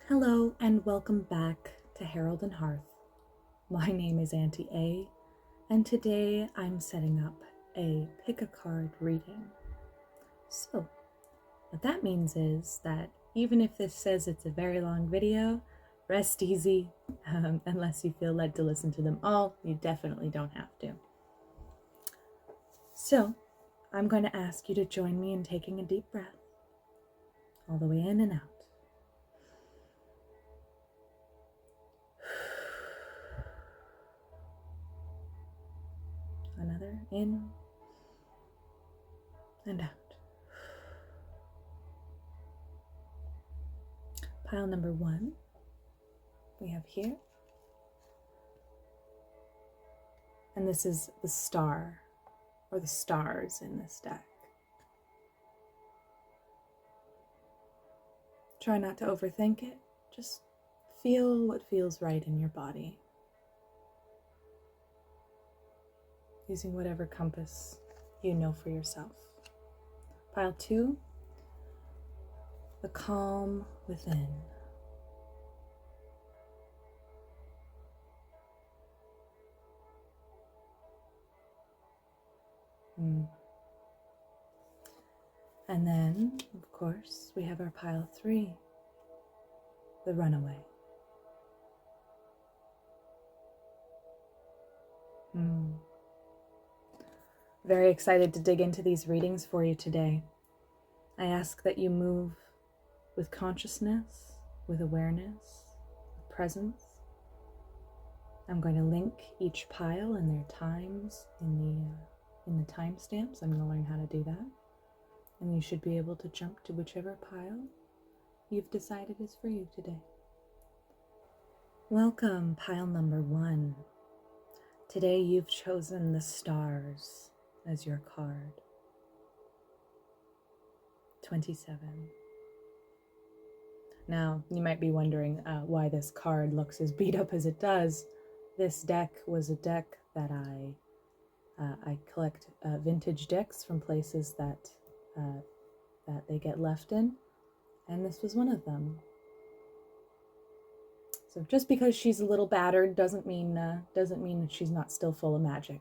Hello and welcome back to Herald and Hearth. My name is Auntie A, and today I'm setting up a pick a card reading. So, what that means is that even if this says it's a very long video, rest easy. Unless you feel led to listen to them all, you definitely don't have to. So, I'm going to ask you to join me in taking a deep breath, all the way in and out. Another in and out. Pile number 1 we have here. And this is the star, or the stars in this deck. Try not to overthink it. Just feel what feels right in your body, using whatever compass you know for yourself. Pile 2, the calm within. And then, of course, we have our pile 3, the runaway. Very excited to dig into these readings for you today. I ask that you move with consciousness, with awareness, with presence. I'm going to link each pile and their times in the timestamps. I'm going to learn how to do that. And you should be able to jump to whichever pile you've decided is for you today. Welcome, pile number 1. Today you've chosen the stars as your card. 27. Now, you might be wondering why this card looks as beat up as it does. This deck was a deck that I collect vintage decks from places that they get left in, and this was one of them. So just because she's a little battered doesn't mean that she's not still full of magic.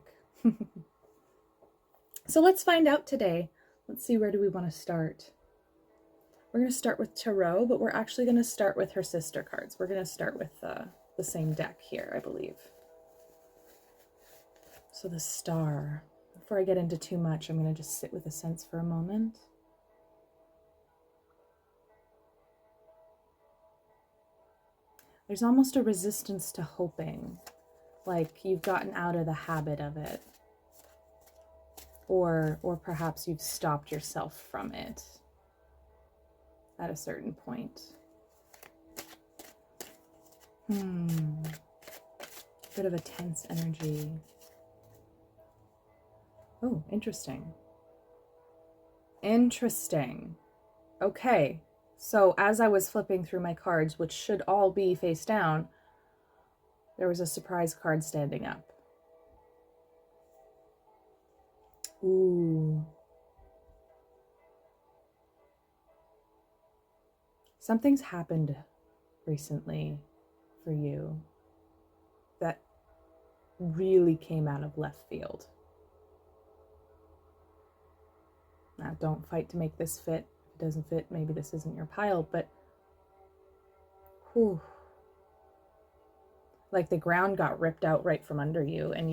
So let's find out today. Let's see, where do we want to start? We're going to start with Tarot, but we're actually going to start with her sister cards. We're going to start with the same deck here, I believe. So the star. Before I get into too much, I'm going to just sit with a sense for a moment. There's almost a resistance to hoping, like you've gotten out of the habit of it. Or perhaps you've stopped yourself from it at a certain point. Bit of a tense energy. Oh, interesting. Interesting. Okay, so as I was flipping through my cards, which should all be face down, there was a surprise card standing up. Ooh. Something's happened recently for you that really came out of left field. Now, don't fight to make this fit. If it doesn't fit, maybe this isn't your pile, but whew. Like the ground got ripped out right from under you, and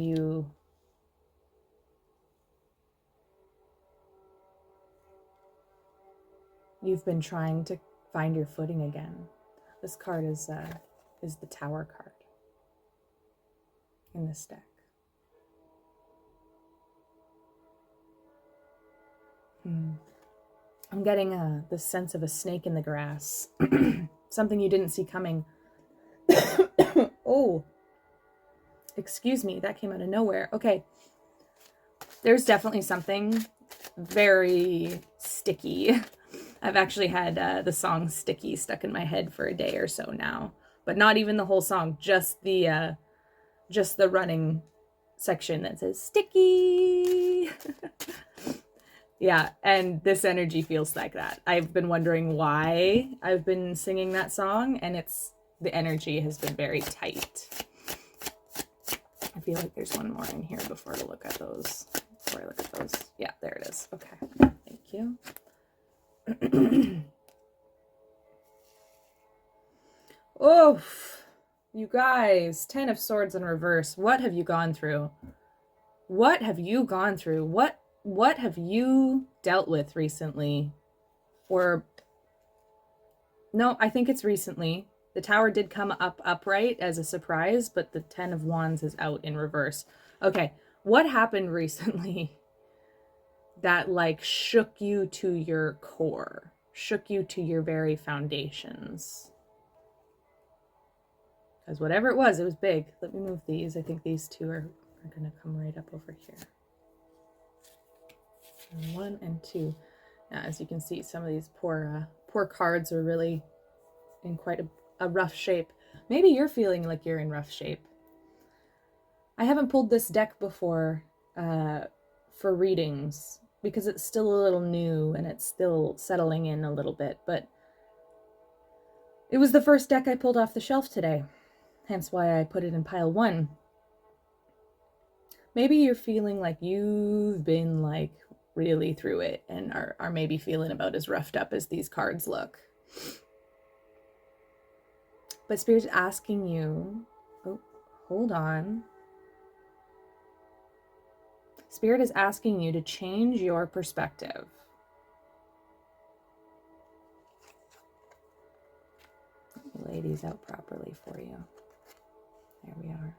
you've been trying to find your footing again. This card is the Tower card in this deck. I'm getting the sense of a snake in the grass. Something you didn't see coming. Oh, excuse me, that came out of nowhere. Okay, there's definitely something very sticky. I've actually had the song Sticky stuck in my head for a day or so now, but not even the whole song, just the running section that says Sticky. Yeah, and this energy feels like that. I've been wondering why I've been singing that song, and it's the energy has been very tight. I feel like there's one more in here before I look at those. Yeah, there it is. Okay, thank you. Oof, you guys, 10 of Swords in reverse. What have you gone through? What have you gone through? What have you dealt with recently? Or no, I think it's recently. The Tower did come up upright as a surprise, but the 10 of Wands is out in reverse. Okay, what happened recently that like shook you to your core, shook you to your very foundations? Because whatever it was big. Let me move these. I think these two are going to come right up over here. And 1 and 2. Now, as you can see, some of these poor cards are really in quite a rough shape. Maybe you're feeling like you're in rough shape. I haven't pulled this deck before for readings because it's still a little new and it's still settling in a little bit, but it was the first deck I pulled off the shelf today, hence why I put it in pile 1. Maybe you're feeling like you've been like really through it and are maybe feeling about as roughed up as these cards look. But Spirit's asking you, oh, hold on. Spirit is asking you to change your perspective. Let me lay these out properly for you. There we are.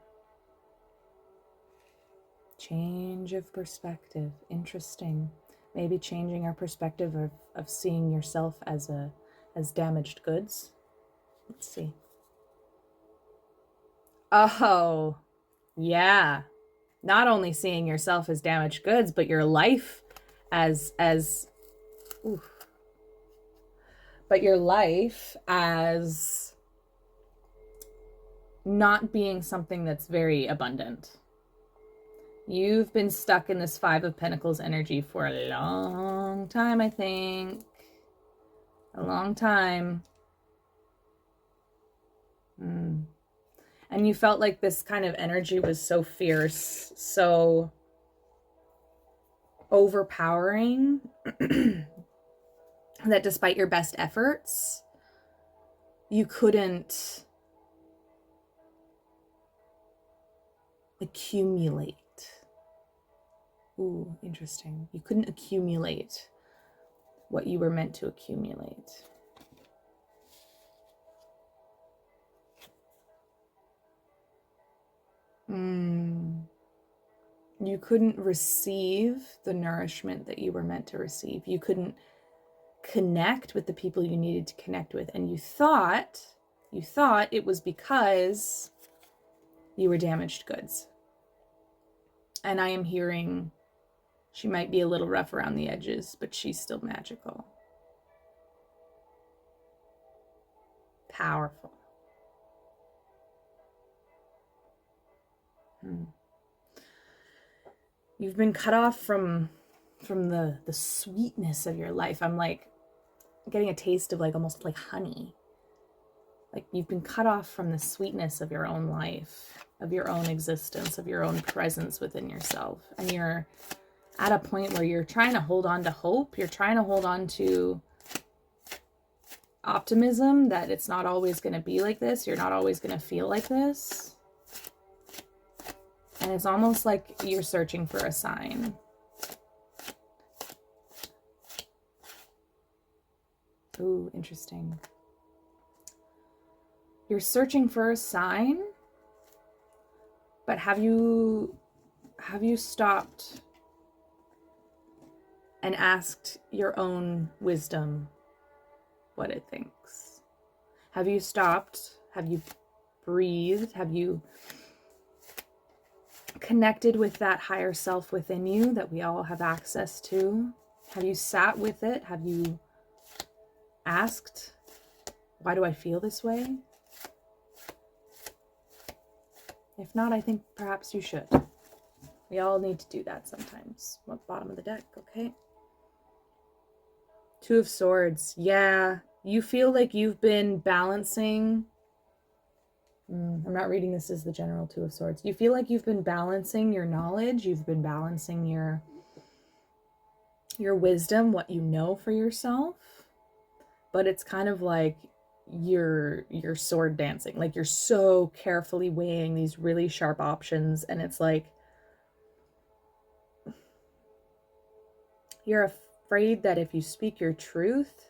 Change of perspective. Interesting. Maybe changing our perspective of seeing yourself as damaged goods. Let's see. Oh, yeah. Not only seeing yourself as damaged goods, but your life as not being something that's very abundant. You've been stuck in this 5 of Pentacles energy for a long time, I think. A long time. And you felt like this kind of energy was so fierce, so overpowering, that despite your best efforts, you couldn't accumulate. Ooh, interesting. You couldn't accumulate what you were meant to accumulate. You couldn't receive the nourishment that you were meant to receive. You couldn't connect with the people you needed to connect with. And you thought it was because you were damaged goods. And I am hearing she might be a little rough around the edges, but she's still magical. Powerful. You've been cut off from the sweetness of your life. I'm like getting a taste of like almost like honey. Like you've been cut off from the sweetness of your own life, of your own existence, of your own presence within yourself. And you're at a point where you're trying to hold on to hope. You're trying to hold on to optimism that it's not always going to be like this. You're not always going to feel like this. And it's almost like you're searching for a sign. Ooh, interesting. You're searching for a sign, but have you stopped and asked your own wisdom what it thinks? Have you stopped? Have you breathed? Have you connected with that higher self within you that we all have access to? Have you sat with it? Have you asked, why do I feel this way? If not, I think perhaps you should. We all need to do that sometimes. Bottom of the deck, okay? Two of Swords. Yeah. You feel like you've been balancing. I'm not reading this as the general Two of Swords. You feel like you've been balancing your knowledge. You've been balancing your wisdom, what you know for yourself. But it's kind of like you're sword dancing. Like you're so carefully weighing these really sharp options. And it's like you're afraid that if you speak your truth,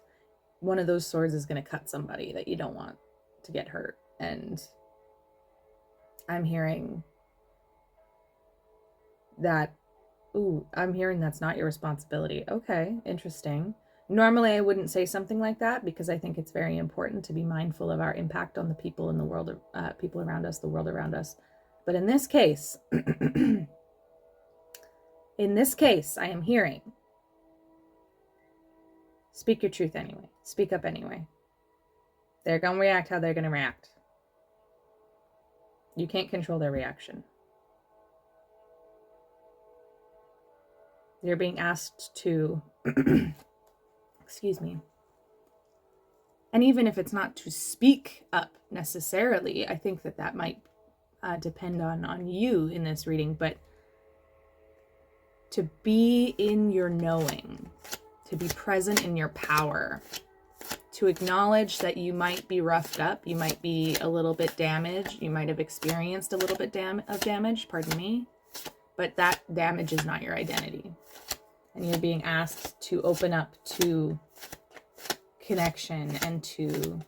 one of those swords is going to cut somebody that you don't want to get hurt. And I'm hearing that, I'm hearing that's not your responsibility. Okay, interesting. Normally I wouldn't say something like that because I think it's very important to be mindful of our impact on the people in the world, people around us, the world around us. But in this case, I am hearing, speak your truth anyway. Speak up anyway. They're going to react how they're going to react. You can't control their reaction. You're being asked to, excuse me. And even if it's not to speak up necessarily, I think that might depend on you in this reading, but to be in your knowing, to be present in your power, to acknowledge that you might be roughed up, you might be a little bit damaged, you might have experienced a little bit of damage, pardon me, but that damage is not your identity. And you're being asked to open up to connection and to,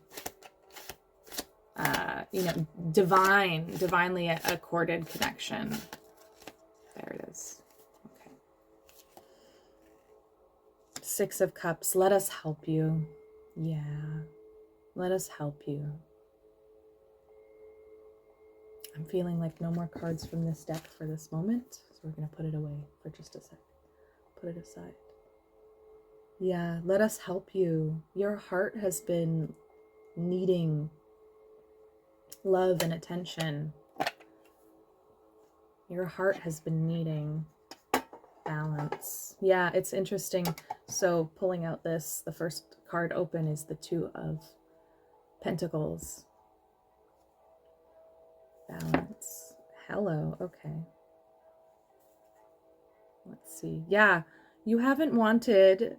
divinely accorded connection. There it is. Okay. Six of Cups. Let us help you. Yeah. Let us help you. I'm feeling like no more cards from this deck for this moment. So we're going to put it away for just a sec. Put it aside. Yeah, let us help you. Your heart has been needing love and attention. Your heart has been needing balance. Yeah, it's interesting. So pulling out this, the first card open is the Two of Pentacles. Balance. Hello. Okay. Let's see. Yeah, you haven't wanted...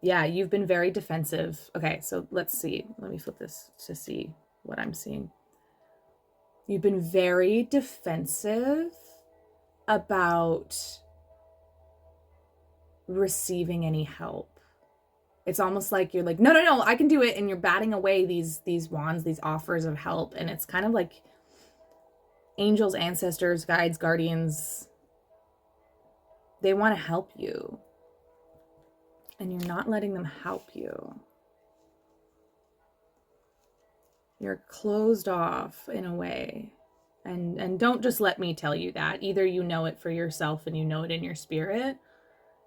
Yeah, you've been very defensive. Okay, so let's see. Let me flip this to see what I'm seeing. You've been very defensive about receiving any help. It's almost like you're like, no, I can do it. And you're batting away these wands, these offers of help. And it's kind of like angels, ancestors, guides, guardians. They want to help you. And you're not letting them help you. You're closed off in a way. And don't just let me tell you that. Either you know it for yourself and you know it in your spirit,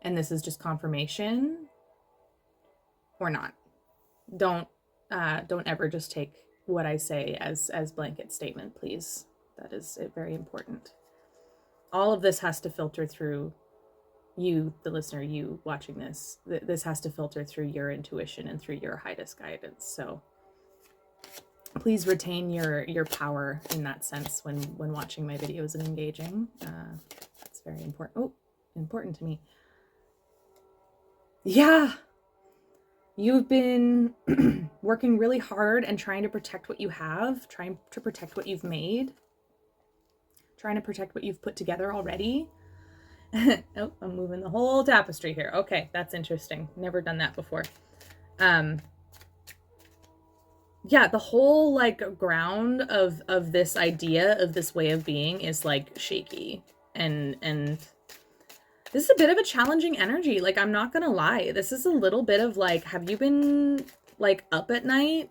and this is just confirmation, or not. Don't ever just take what I say as blanket statement, please. That is very important. All of this has to filter through you, the listener, you watching this. This has to filter through your intuition and through your highest guidance. So please retain your power in that sense when watching my videos and engaging. That's very important. Oh, important to me. Yeah. You've been working really hard and trying to protect what you have, trying to protect what you've made, trying to protect what you've put together already. Oh, I'm moving the whole tapestry here. Okay, that's interesting. Never done that before. Yeah, the whole like ground of this idea of this way of being is like shaky, and this is a bit of a challenging energy. Like, I'm not gonna lie, this is a little bit of like, have you been like up at night?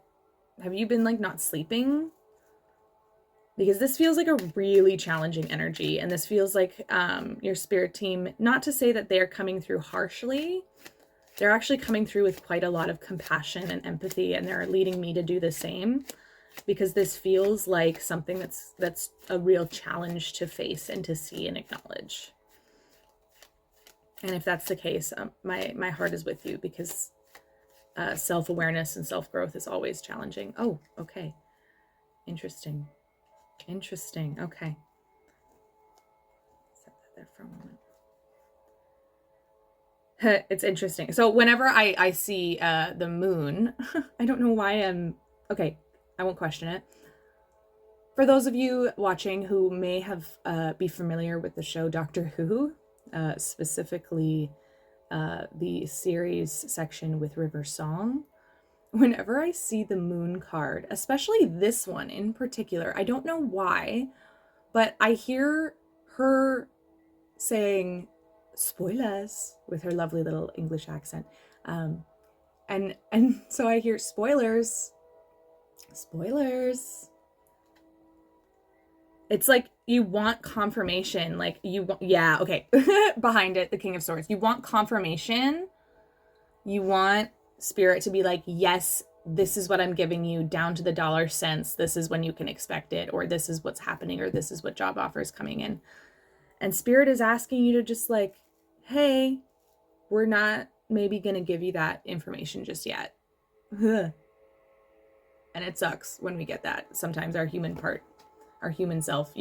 Have you been like not sleeping? Because this feels like a really challenging energy. And this feels like your spirit team, not to say that they're coming through harshly, they're actually coming through with quite a lot of compassion and empathy, and they're leading me to do the same, because this feels like something that's a real challenge to face and to see and acknowledge. And if that's the case, my heart is with you, because self-awareness and self-growth is always challenging. Oh, okay. Interesting. Okay. Set that there for a moment. It's interesting. So whenever I see the moon, I don't know why okay, I won't question it. For those of you watching who may have be familiar with the show Doctor Who, specifically the series section with River Song, whenever I see the moon card, especially this one in particular, I don't know why, but I hear her saying spoilers with her lovely little English accent. And so I hear spoilers. It's like you want confirmation, like yeah, okay. Behind it, the King of Swords. You want confirmation. You want Spirit to be like, yes, this is what I'm giving you down to the dollar cents. This is when you can expect it, or this is what's happening, or this is what job offer is coming in. And Spirit is asking you to just like, hey, we're not maybe going to give you that information just yet. And it sucks when we get that. Sometimes our human self,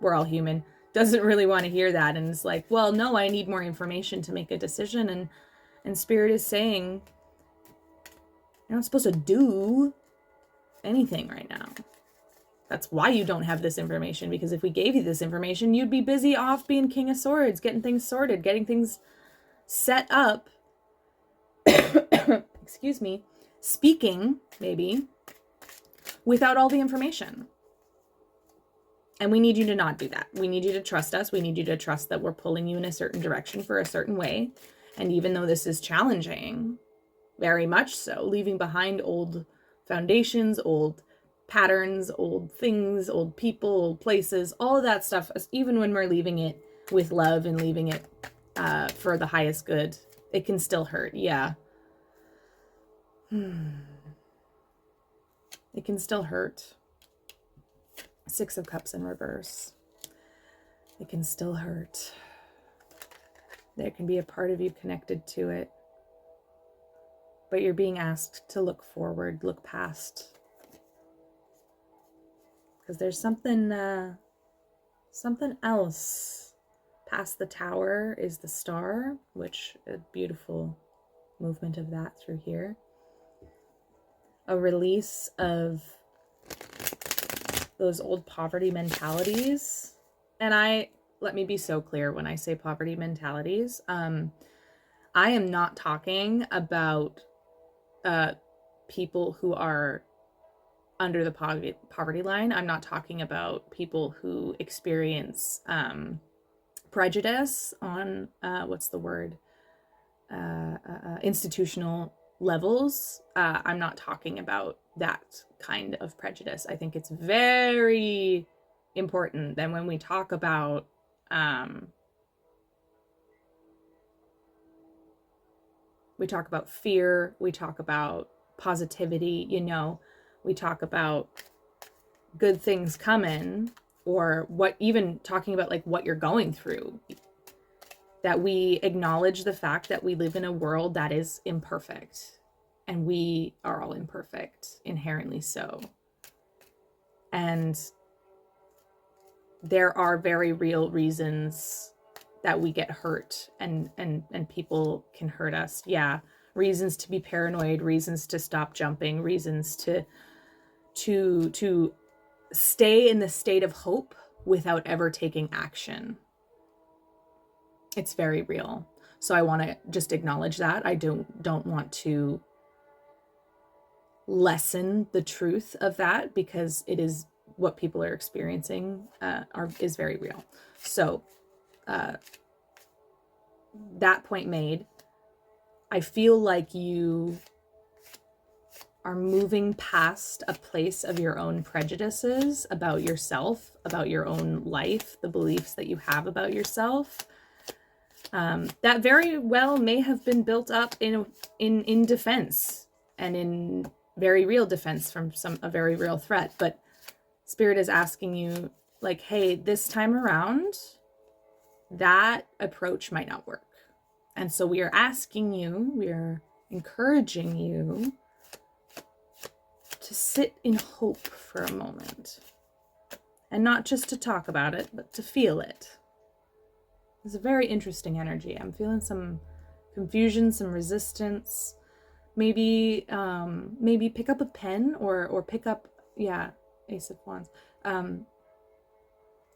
we're all human, doesn't really want to hear that. And it's like, well, no, I need more information to make a decision. And Spirit is saying, you're not supposed to do anything right now. That's why you don't have this information, because if we gave you this information, you'd be busy off being King of Swords, getting things sorted, getting things set up. Excuse me. Speaking, maybe, without all the information. And we need you to not do that. We need you to trust us. We need you to trust that we're pulling you in a certain direction for a certain way. And even though this is challenging, very much so, leaving behind old foundations, old patterns, old things, old people, old places, all of that stuff, even when we're leaving it with love and leaving it for the highest good, it can still hurt. Yeah. It can still hurt. Six of Cups in reverse. It can still hurt. There can be a part of you connected to it. But you're being asked to look forward, look past. Because there's something else. Past the Tower is the Star, which a beautiful movement of that through here. A release of those old poverty mentalities. And let me be so clear when I say poverty mentalities. I am not talking about people who are under the poverty line. I'm not talking about people who experience prejudice on institutional levels. I'm not talking about that kind of prejudice. I think it's very important that when we talk about fear, we talk about positivity, we talk about good things coming, or even talking about like what you're going through, that we acknowledge the fact that we live in a world that is imperfect, and we are all imperfect, inherently so. And there are very real reasons that we get hurt and people can hurt us. Yeah. Reasons to be paranoid, reasons to stop jumping, reasons to stay in the state of hope without ever taking action. It's very real. So I want to just acknowledge that. I don't want to lessen the truth of that, because it is what people are experiencing is very real. So that point made, I feel like you are moving past a place of your own prejudices about yourself, about your own life, the beliefs that you have about yourself. That very well may have been built up in defense, and in very real defense from a very real threat. But Spirit is asking you, like, hey, this time around, that approach might not work. And so we are asking you, we are encouraging you to sit in hope for a moment. And not just to talk about it, but to feel it. It's a very interesting energy. I'm feeling some confusion, some resistance. Maybe pick up a pen or pick up, Ace of Wands.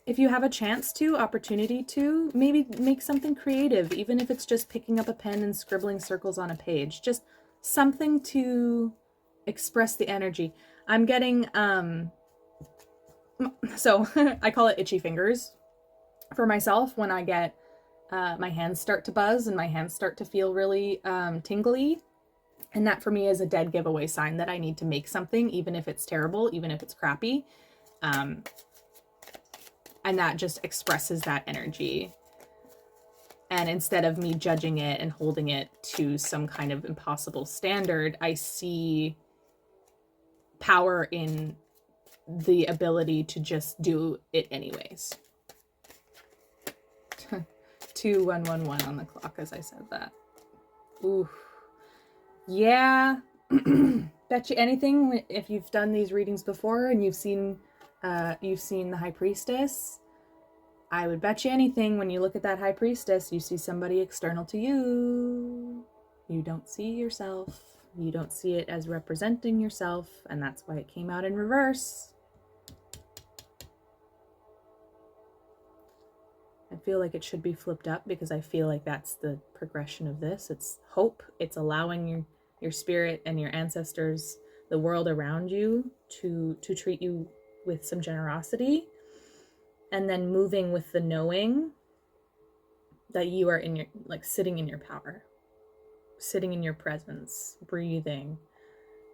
If you have a chance to, opportunity to, maybe make something creative, even if it's just picking up a pen and scribbling circles on a page. Just something to express the energy. I'm getting, so I call it itchy fingers for myself when I get, my hands start to buzz and my hands start to feel really tingly. And that for me is a dead giveaway sign that I need to make something, even if it's terrible, even if it's crappy. And that just expresses that energy. And instead of me judging it and holding it to some kind of impossible standard, I see power in the ability to just do it anyways. 2111 on the clock as I said that. Ooh. Yeah. Bet you anything, if you've done these readings before and you've seen the High Priestess, I would bet you anything when you look at that High Priestess, you see somebody external to you. You don't see yourself. You don't see it as representing yourself, and that's why it came out in reverse. I feel like it should be flipped up because I feel like that's the progression of this. It's hope. It's allowing your spirit and your ancestors, the world around you, to treat you with some generosity, and then moving with the knowing that you are in your, like, sitting in your power, sitting in your presence, breathing,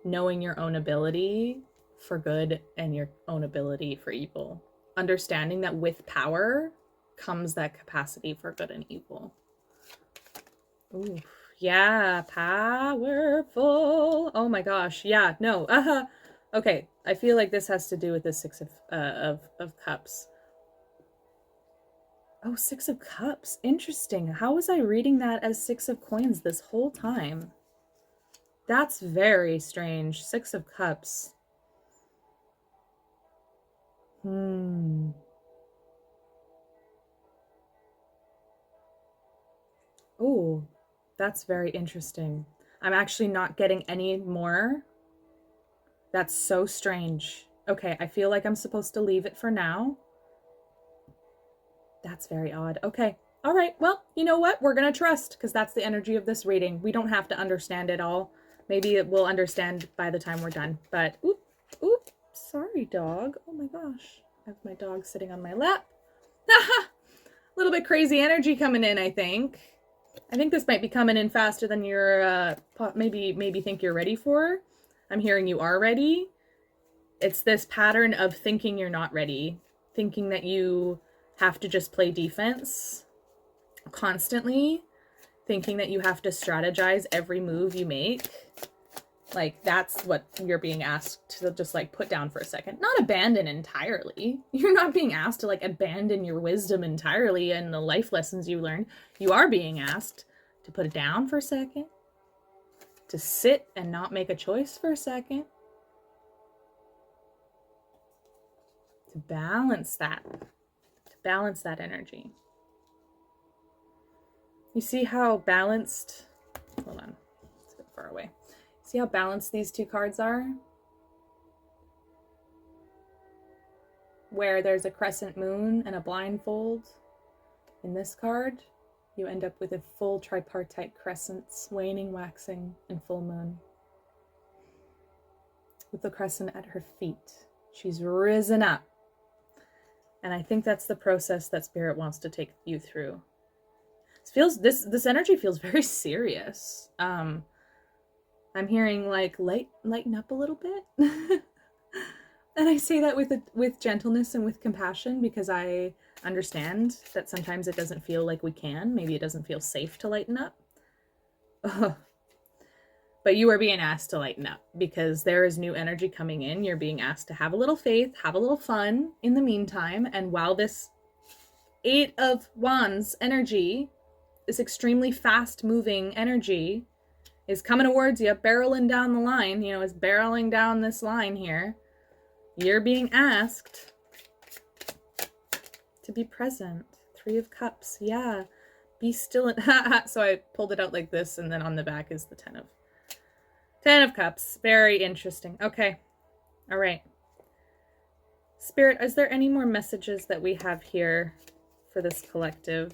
knowing your own ability for good and your own ability for evil, understanding that with power comes that capacity for good and evil. Ooh, yeah, powerful. Oh my gosh, yeah, no, okay, I feel like this has to do with the Six of Cups. Oh, Six of Cups, interesting. How was I reading that as Six of Coins this whole time? That's very strange. Six of Cups. Oh, that's very interesting. I'm actually not getting any more. That's so strange. Okay, I feel like I'm supposed to leave it for now. That's very odd. Okay. All right. Well, you know what? We're going to trust, because that's the energy of this reading. We don't have to understand it all. Maybe it will understand by the time we're done. But, oop, sorry, dog. Oh my gosh. I have my dog sitting on my lap. A little bit crazy energy coming in, I think. I think this might be coming in faster than you're maybe think you're ready for. I'm hearing you are ready. It's this pattern of thinking you're not ready, thinking that you have to just play defense constantly, thinking that you have to strategize every move you make. Like, that's what you're being asked to just, like, put down for a second. Not abandon entirely. You're not being asked to, like, abandon your wisdom entirely and the life lessons you learned. You are being asked to put it down for a second, to sit and not make a choice for a second, to balance that energy. You see how balanced, hold on, it's a bit far away. See how balanced these two cards are? Where there's a crescent moon and a blindfold. In this card, you end up with a full tripartite crescents, waning, waxing, and full moon. With the crescent at her feet. She's risen up. And I think that's the process that Spirit wants to take you through. This energy feels very serious. I'm hearing, like, lighten up a little bit. And I say that with gentleness and with compassion, because I understand that sometimes it doesn't feel like we can. Maybe it doesn't feel safe to lighten up. But you are being asked to lighten up, because there is new energy coming in. You're being asked to have a little faith, have a little fun in the meantime. And while this Eight of Wands energy, this extremely fast moving energy, is coming towards you, barreling down the line, is barreling down this line here. You're being asked to be present. 3 of Cups. Yeah. Be still. So I pulled it out like this, and then on the back is the 10 of Cups. Very interesting. Okay. All right. Spirit, is there any more messages that we have here for this collective?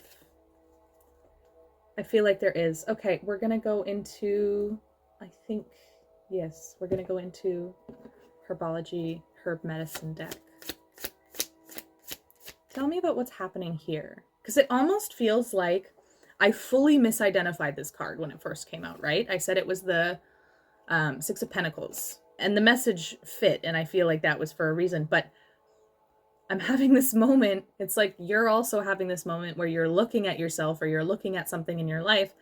I feel like there is. Okay, we're going to go into, we're going to go into Herbology, Herb Medicine deck. Tell me about what's happening here. Because it almost feels like I fully misidentified this card when it first came out, right? I said it was the 6 of Pentacles. And the message fit, and I feel like that was for a reason. But I'm having this moment, it's like you're also having this moment where you're looking at yourself or you're looking at something in your life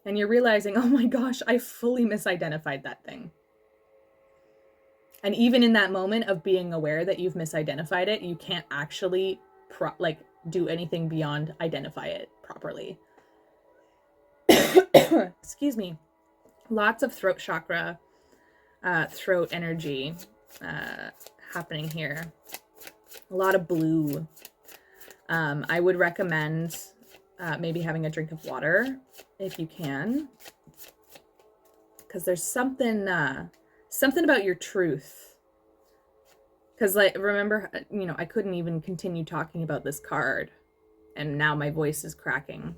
and you're realizing, oh my gosh, I fully misidentified that thing. And even in that moment of being aware that you've misidentified it, you can't actually do anything beyond identify it properly. Excuse me. Lots of throat chakra, throat energy happening here. A lot of blue. I would recommend maybe having a drink of water if you can, because there's something about your truth. Because remember, I couldn't even continue talking about this card, and now my voice is cracking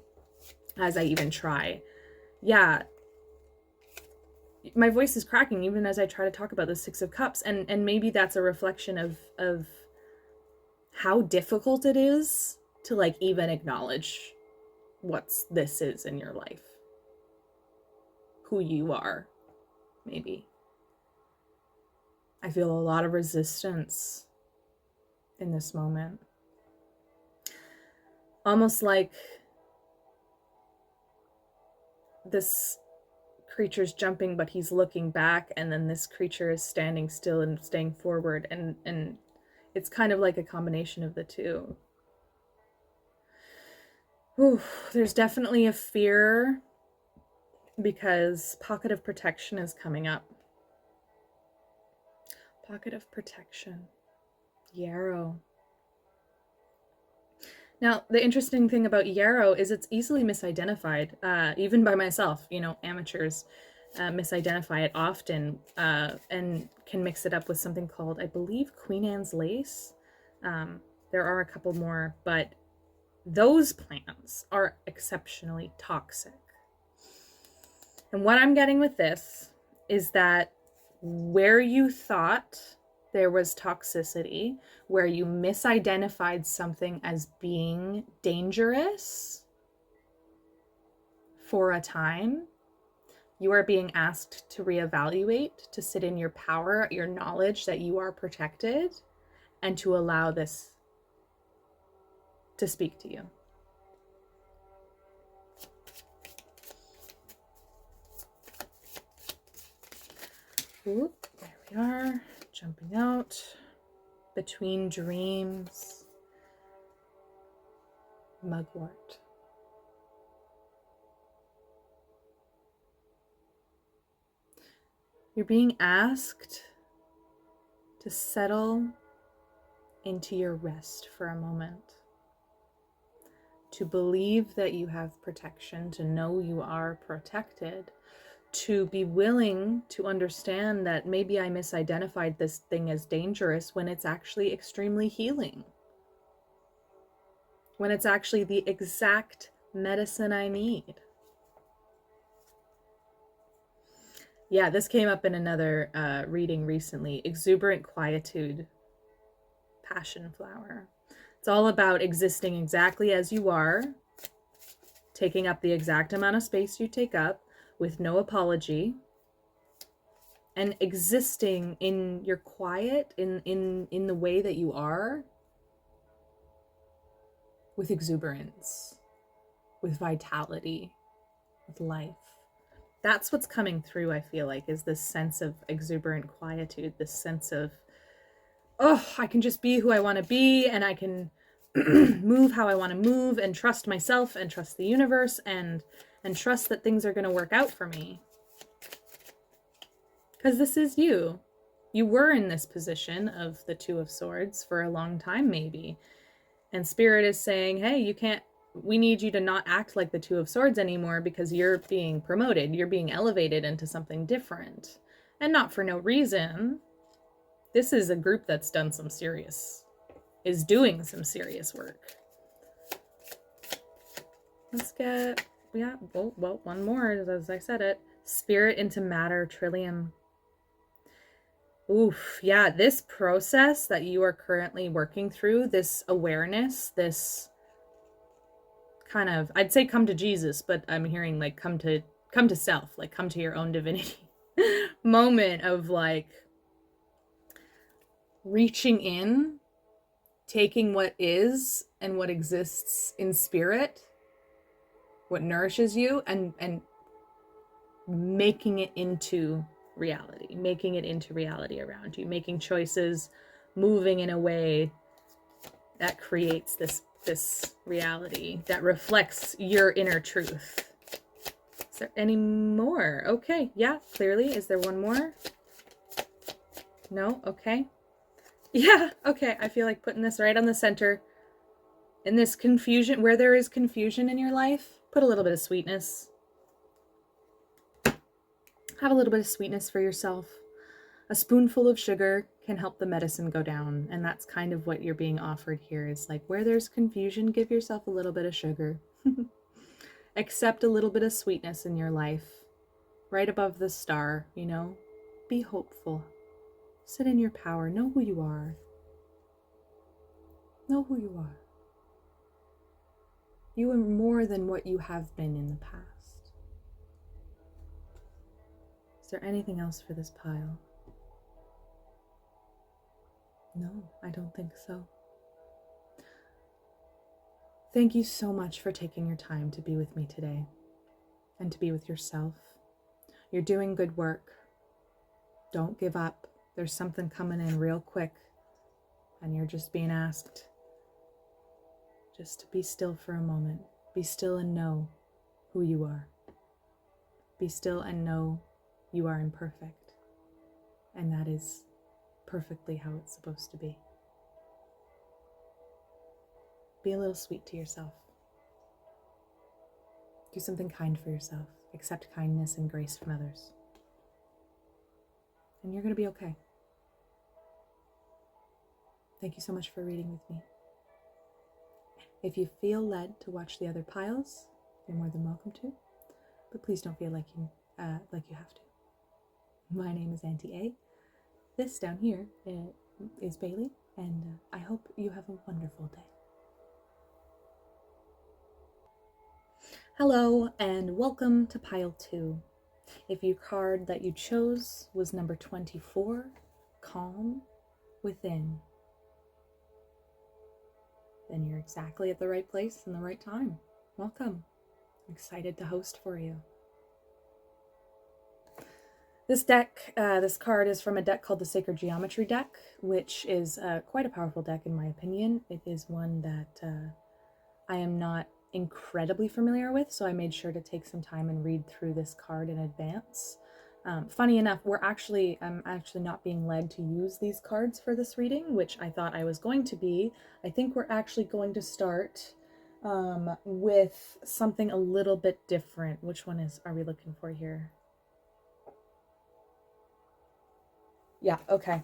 as I even try. Yeah, my voice is cracking even as I try to talk about the 6 of Cups, and maybe that's a reflection of how difficult it is to even acknowledge what this is in your life. Who you are, maybe. I feel a lot of resistance in this moment. Almost like this creature's jumping, but he's looking back, and then this creature is standing still and staying forward, and it's kind of like a combination of the two. Ooh, there's definitely a fear because Pocket of Protection is coming up. Pocket of Protection. Yarrow. Now, the interesting thing about Yarrow is it's easily misidentified, even by myself. Amateurs misidentify it often and can mix it up with something called, I believe, Queen Anne's Lace. There are a couple more, but those plants are exceptionally toxic. And what I'm getting with this is that where you thought there was toxicity, where you misidentified something as being dangerous for a time, you are being asked to reevaluate, to sit in your power, your knowledge that you are protected, and to allow this to speak to you. Oop, there we are, jumping out. Between Dreams. Mugwort. You're being asked to settle into your rest for a moment. To believe that you have protection, to know you are protected, to be willing to understand that maybe I misidentified this thing as dangerous when it's actually extremely healing. When it's actually the exact medicine I need. Yeah, this came up in another reading recently. Exuberant Quietude. Passion Flower. It's all about existing exactly as you are, taking up the exact amount of space you take up with no apology, and existing in your quiet, in the way that you are, with exuberance, with vitality, with life. That's what's coming through, I feel like, is this sense of exuberant quietude, this sense of, oh, I can just be who I want to be, and I can move how I want to move, and trust myself, and trust the universe, and trust that things are going to work out for me. Because this is you. You were in this position of the Two of Swords for a long time, maybe. And Spirit is saying, hey, we need you to not act like the Two of Swords anymore because you're being promoted. You're being elevated into something different. And not for no reason. This is a group that's is doing some serious work. Let's get, one more, as I said it. Spirit into matter, Trillium. Oof, yeah, this process that you are currently working through, this awareness, this kind of, I'd say come to Jesus, but I'm hearing like come to self, like come to your own divinity moment of like reaching in, taking what is and what exists in spirit, what nourishes you, and making it into reality around you, making choices, moving in a way that creates this reality that reflects your inner truth. Is there any more? Okay, yeah, clearly. Is there one more? No? Okay. Yeah, okay. I feel like putting this right on the center. In this confusion, where there is confusion in your life, put a little bit of sweetness. Have a little bit of sweetness for yourself. A spoonful of sugar can help the medicine go down. And that's kind of what you're being offered here. Is like where there's confusion, give yourself a little bit of sugar. Accept a little bit of sweetness in your life. Right above the star, you know. Be hopeful. Sit in your power. Know who you are. Know who you are. You are more than what you have been in the past. Is there anything else for this pile? No, I don't think so. Thank you so much for taking your time to be with me today and to be with yourself. You're doing good work. Don't give up. There's something coming in real quick, and you're just being asked just to be still for a moment. Be still and know who you are. Be still and know you are imperfect, and that is perfectly how it's supposed to be. Be a little sweet to yourself. Do something kind for yourself. Accept kindness and grace from others. And you're going to be okay. Thank you so much for reading with me. If you feel led to watch the other piles, you're more than welcome to. But please don't feel like you have to. My name is Auntie A. This down here is Bailey, and I hope you have a wonderful day. Hello, and welcome to Pile 2. If your card that you chose was number 24, Calm Within, then you're exactly at the right place and the right time. Welcome. I'm excited to host for you. This card is from a deck called the Sacred Geometry deck, which is quite a powerful deck in my opinion. It is one that I am not incredibly familiar with, so I made sure to take some time and read through this card in advance. Funny enough, I'm actually not being led to use these cards for this reading, which I thought I was going to be. I think we're actually going to start with something a little bit different. Which one are we looking for here? Yeah, okay.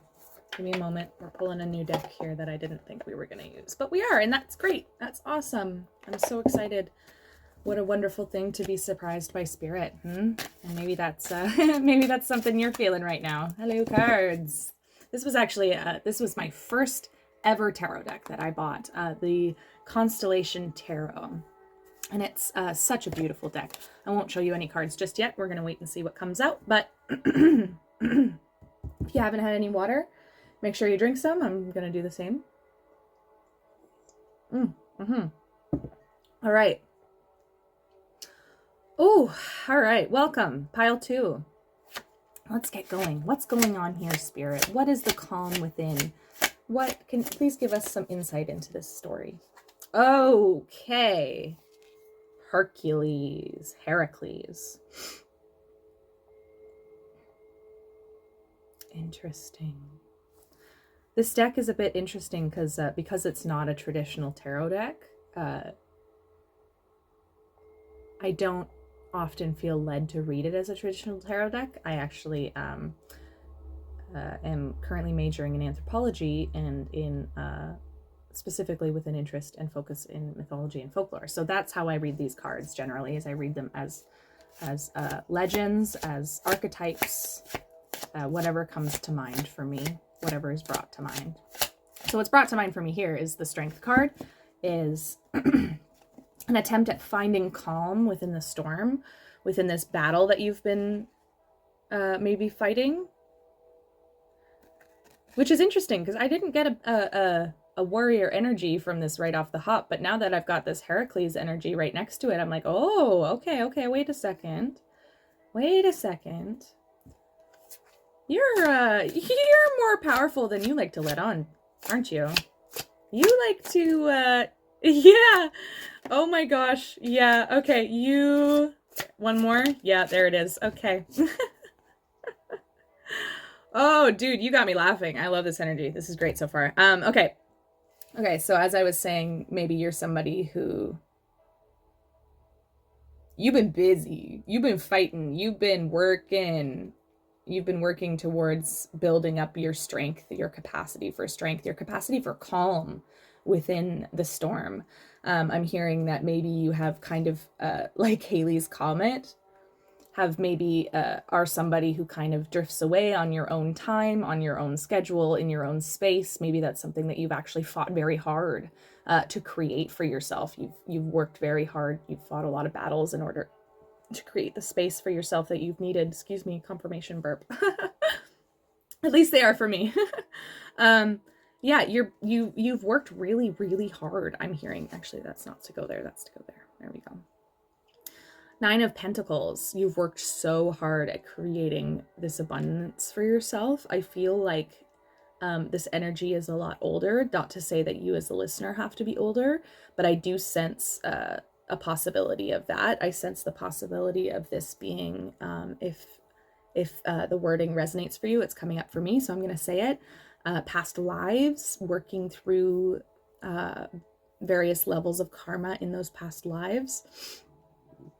Give me a moment. We're pulling a new deck here that I didn't think we were going to use. But we are, and that's great. That's awesome. I'm so excited. What a wonderful thing to be surprised by spirit. And maybe that's something you're feeling right now. Hello, cards. This was actually, this was my first ever tarot deck that I bought. The Constellation Tarot. And it's such a beautiful deck. I won't show you any cards just yet. We're going to wait and see what comes out. But if you haven't had any water, make sure you drink some. I'm going to do the same. All right. Oh, all right. Welcome. Pile 2. Let's get going. What's going on here, Spirit? What is the calm within? Please give us some insight into this story. Okay. Heracles. Interesting. This deck is a bit interesting because it's not a traditional tarot deck. I don't often feel led to read it as a traditional tarot deck. I actually am currently majoring in anthropology and in specifically with an interest and focus in mythology and folklore. So that's how I read these cards generally, is I read them as legends, as archetypes, whatever comes to mind for me, whatever is brought to mind. So what's brought to mind for me here is the Strength card, is an attempt at finding calm within the storm, within this battle that you've been maybe fighting. Which is interesting, because I didn't get a warrior energy from this right off the hop, but now that I've got this Heracles energy right next to it, I'm like, oh, okay, wait a second. You're more powerful than you like to let on, aren't you? You like to, yeah. Oh my gosh, yeah, okay, one more? Yeah, there it is, okay. Oh, dude, you got me laughing. I love this energy. This is great so far. Okay, so as I was saying, maybe you're somebody who... You've been busy. You've been fighting. You've been working towards building up your strength, your capacity for strength, your capacity for calm within the storm. I'm hearing that maybe you have kind of, like Halley's Comet, have maybe are somebody who kind of drifts away on your own time, on your own schedule, in your own space. Maybe that's something that you've actually fought very hard to create for yourself. You've worked very hard. You've fought a lot of battles in order to create the space for yourself that you've needed. Excuse me, confirmation burp. At least they are for me. Yeah, you've worked really, really hard. I'm hearing, actually, that's not to go there. That's to go there. There we go. 9 of Pentacles. You've worked so hard at creating this abundance for yourself. I feel like this energy is a lot older. Not to say that you as the listener have to be older, but I do sense a possibility of that. I sense the possibility of this being, if the wording resonates for you, it's coming up for me, so I'm going to say it. Past lives, working through various levels of karma in those past lives.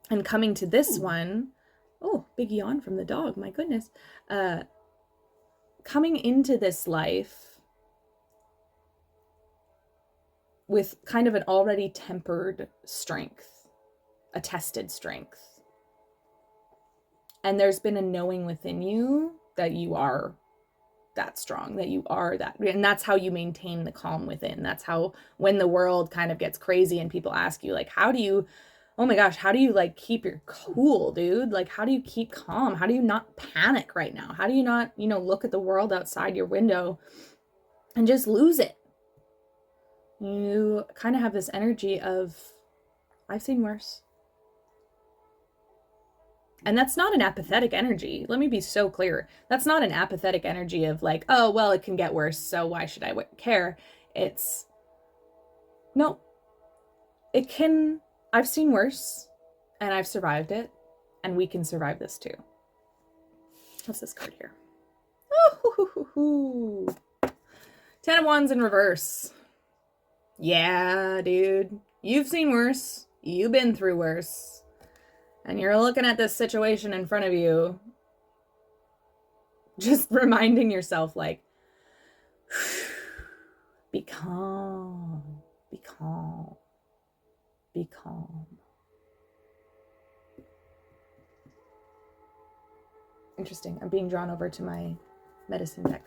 And coming to this one, oh, big yawn from the dog, my goodness. Coming into this life with kind of an already tempered strength, a tested strength. And there's been a knowing within you that you are that strong, that you are that. And that's how you maintain the calm within. That's how, when the world kind of gets crazy and people ask you, like, how do you like keep your cool, dude? Like, how do you keep calm? How do you not panic right now? How do you not, look at the world outside your window and just lose it? You kind of have this energy of, I've seen worse. And that's not an apathetic energy. Let me be so clear. That's not an apathetic energy of like, oh, well, it can get worse, so why should I care? It's, no, it can... I've seen worse, and I've survived it, and we can survive this too. What's this card here? Oh, 10 of Wands in reverse. Yeah, dude. You've seen worse. You've been through worse. And you're looking at this situation in front of you, just reminding yourself, like, be calm, be calm. Be calm. Interesting. I'm being drawn over to my medicine deck.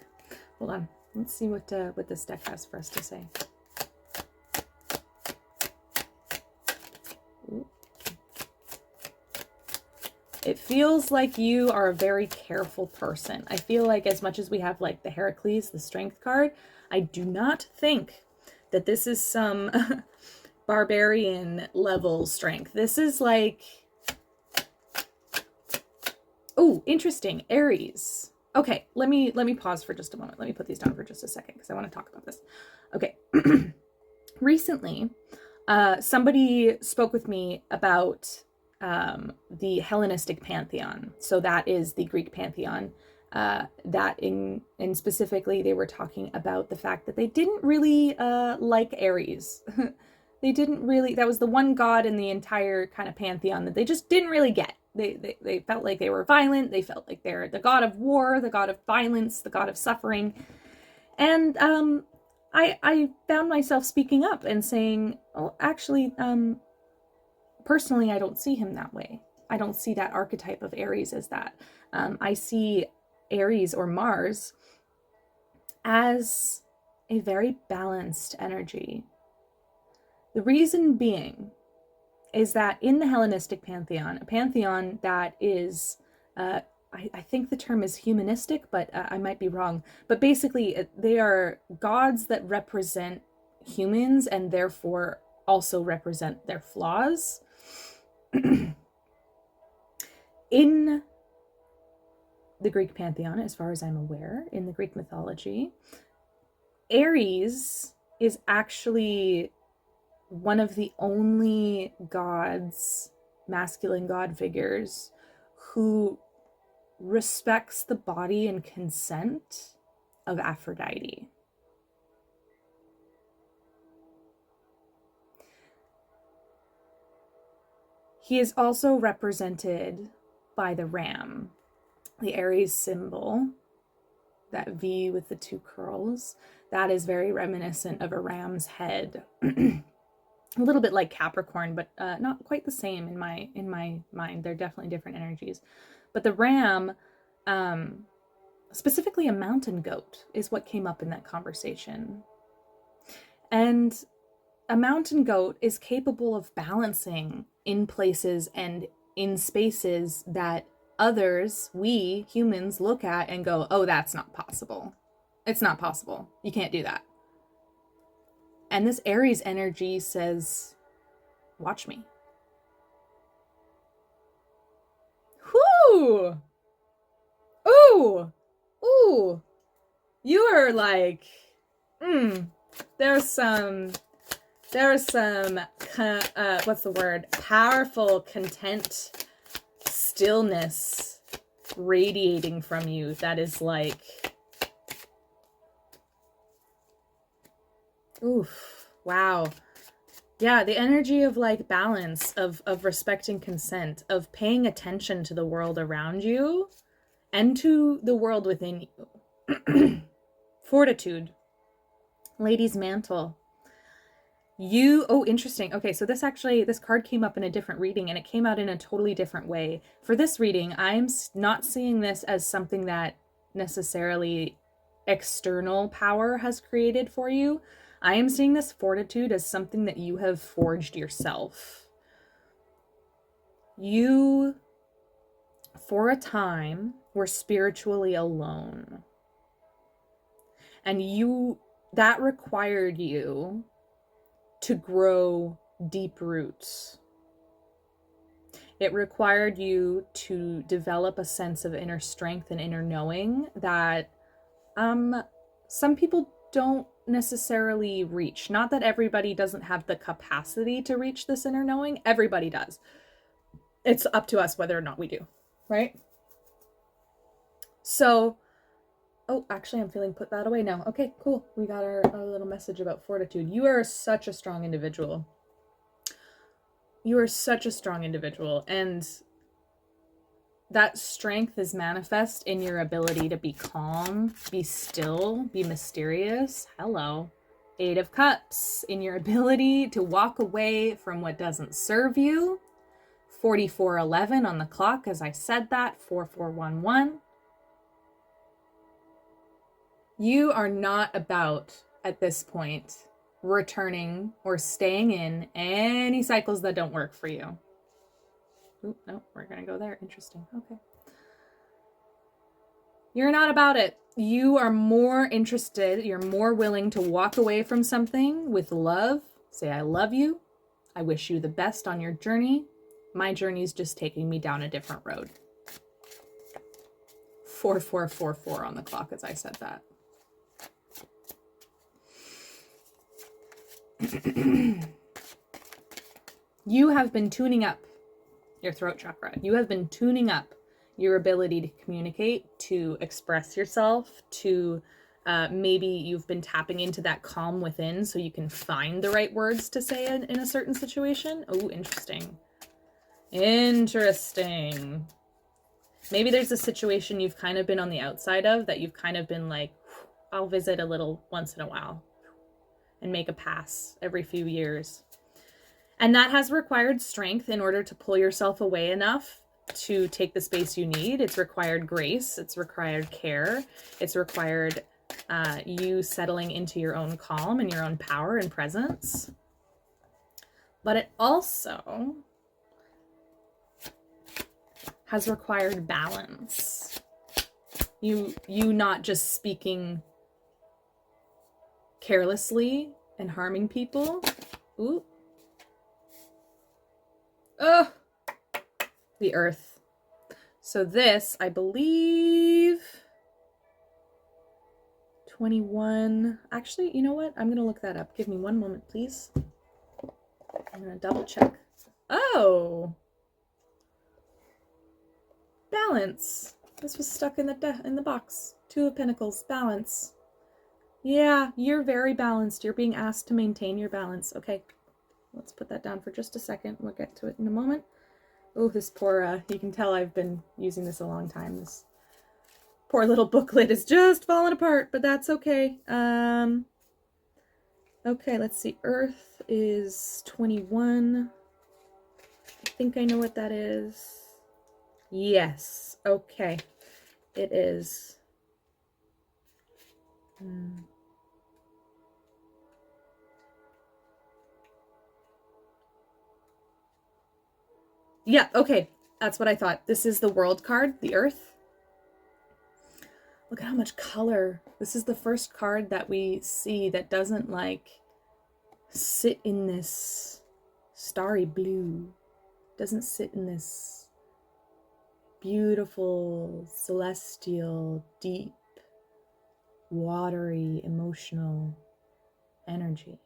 Hold on. Let's see what this deck has for us to say. Ooh. It feels like you are a very careful person. I feel like as much as we have like the Heracles, the Strength card, I do not think that this is some barbarian level strength. This is like, oh, interesting. Aries. Okay, let me pause for just a moment. Let me put these down for just a second because I want to talk about this. Okay. Recently, somebody spoke with me about the Hellenistic pantheon. So that is the Greek pantheon, and specifically they were talking about the fact that they didn't really like Ares. They didn't really, that was the one god in the entire kind of pantheon that they just didn't really get. They felt like they were violent. They felt like they're the god of war, the god of violence, the god of suffering. And I found myself speaking up and saying, oh, actually, personally, I don't see him that way. I don't see that archetype of Ares as that. I see Ares or Mars as a very balanced energy. The reason being is that in the Hellenistic pantheon, a pantheon that is, I think the term is humanistic, but I might be wrong. But basically, they are gods that represent humans and therefore also represent their flaws. In the Greek pantheon, as far as I'm aware, in the Greek mythology, Ares is actually one of the only gods, masculine god figures, who respects the body and consent of Aphrodite. He is also represented by the ram, the Aries symbol, that V with the two curls. That is very reminiscent of a ram's head. A little bit like Capricorn, but not quite the same in my mind. They're definitely different energies. But the ram, specifically a mountain goat, is what came up in that conversation. And a mountain goat is capable of balancing in places and in spaces that others, we humans, look at and go, oh, that's not possible. It's not possible. You can't do that. And this Aries energy says, watch me. Whoo! Ooh! Ooh! You are like, there's some, what's the word? Powerful content, stillness radiating from you that is like, oof, wow. Yeah, the energy of like balance, of respecting consent, of paying attention to the world around you and to the world within you. Fortitude. Lady's mantle. Oh, interesting. Okay, so this card came up in a different reading and it came out in a totally different way. For this reading, I'm not seeing this as something that necessarily external power has created for you. I am seeing this fortitude as something that you have forged yourself. You, for a time, were spiritually alone. And that required you to grow deep roots. It required you to develop a sense of inner strength and inner knowing that some people don't necessarily reach. Not that everybody doesn't have the capacity to reach this inner knowing. Everybody does. It's up to us whether or not we do, right? So, oh, actually, I'm feeling put that away now. Okay, cool. We got our little message about fortitude. You are such a strong individual. You are such a strong individual. And that strength is manifest in your ability to be calm, be still, be mysterious. Hello. Eight of Cups. In your ability to walk away from what doesn't serve you. 4411 on the clock, as I said that. 4411. You are not about, at this point, returning or staying in any cycles that don't work for you. Oop, no, we're going to go there. Interesting. Okay. You're not about it. You are more interested, you're more willing to walk away from something with love. Say, I love you. I wish you the best on your journey. My journey is just taking me down a different road. 4444 on the clock as I said that. You have been tuning up your throat chakra. You have been tuning up your ability to communicate, to express yourself, to maybe you've been tapping into that calm within so you can find the right words to say in a certain situation. Oh, interesting. Interesting. Maybe there's a situation you've kind of been on the outside of that you've kind of been like, I'll visit a little once in a while and make a pass every few years. And that has required strength in order to pull yourself away enough to take the space you need. It's required grace. It's required care. It's required you settling into your own calm and your own power and presence. But it also has required balance. You not just speaking carelessly and harming people. Ooh. Oh, the earth. So this, I believe, 21. Actually, you know what? I'm going to look that up. Give me one moment, please. I'm going to double check. Oh, balance. This was stuck in the box. 2 of Pentacles, balance. Yeah, you're very balanced. You're being asked to maintain your balance. Okay, let's put that down for just a second. We'll get to it in a moment. Oh, this poor, you can tell I've been using this a long time. This poor little booklet is just falling apart, but that's okay. Okay, let's see. Earth is 21. I think I know what that is. Yes. Okay. It is. Yeah, okay. That's what I thought. This is the World card, the Earth. Look at how much color. This is the first card that we see that doesn't like sit in this starry blue. Doesn't sit in this beautiful, celestial, deep, watery, emotional energy.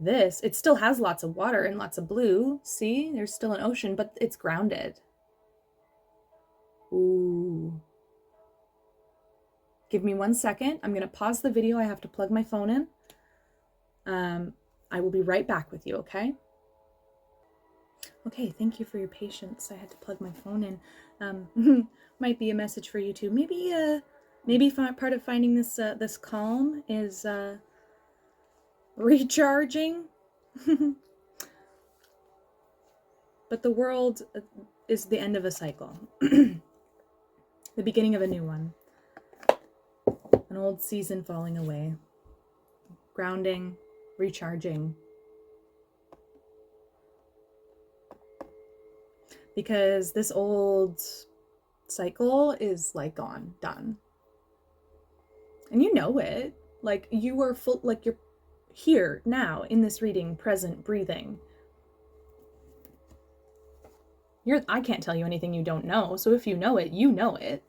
This, it still has lots of water and lots of blue. See, there's still an ocean, but it's grounded. Ooh. Give me 1 second. I'm going to pause the video. I have to plug my phone in. I will be right back with you, okay? Okay, thank you for your patience. I had to plug my phone in. Might be a message for you too. Maybe part of finding this calm is recharging. But the world is the end of a cycle. The beginning of a new one. An old season falling away. Grounding, recharging. Because this old cycle is like gone, done. And you know it. Like you are full, like you're here now in this reading, present, breathing. I can't tell you anything you don't know. So if you know it, you know it.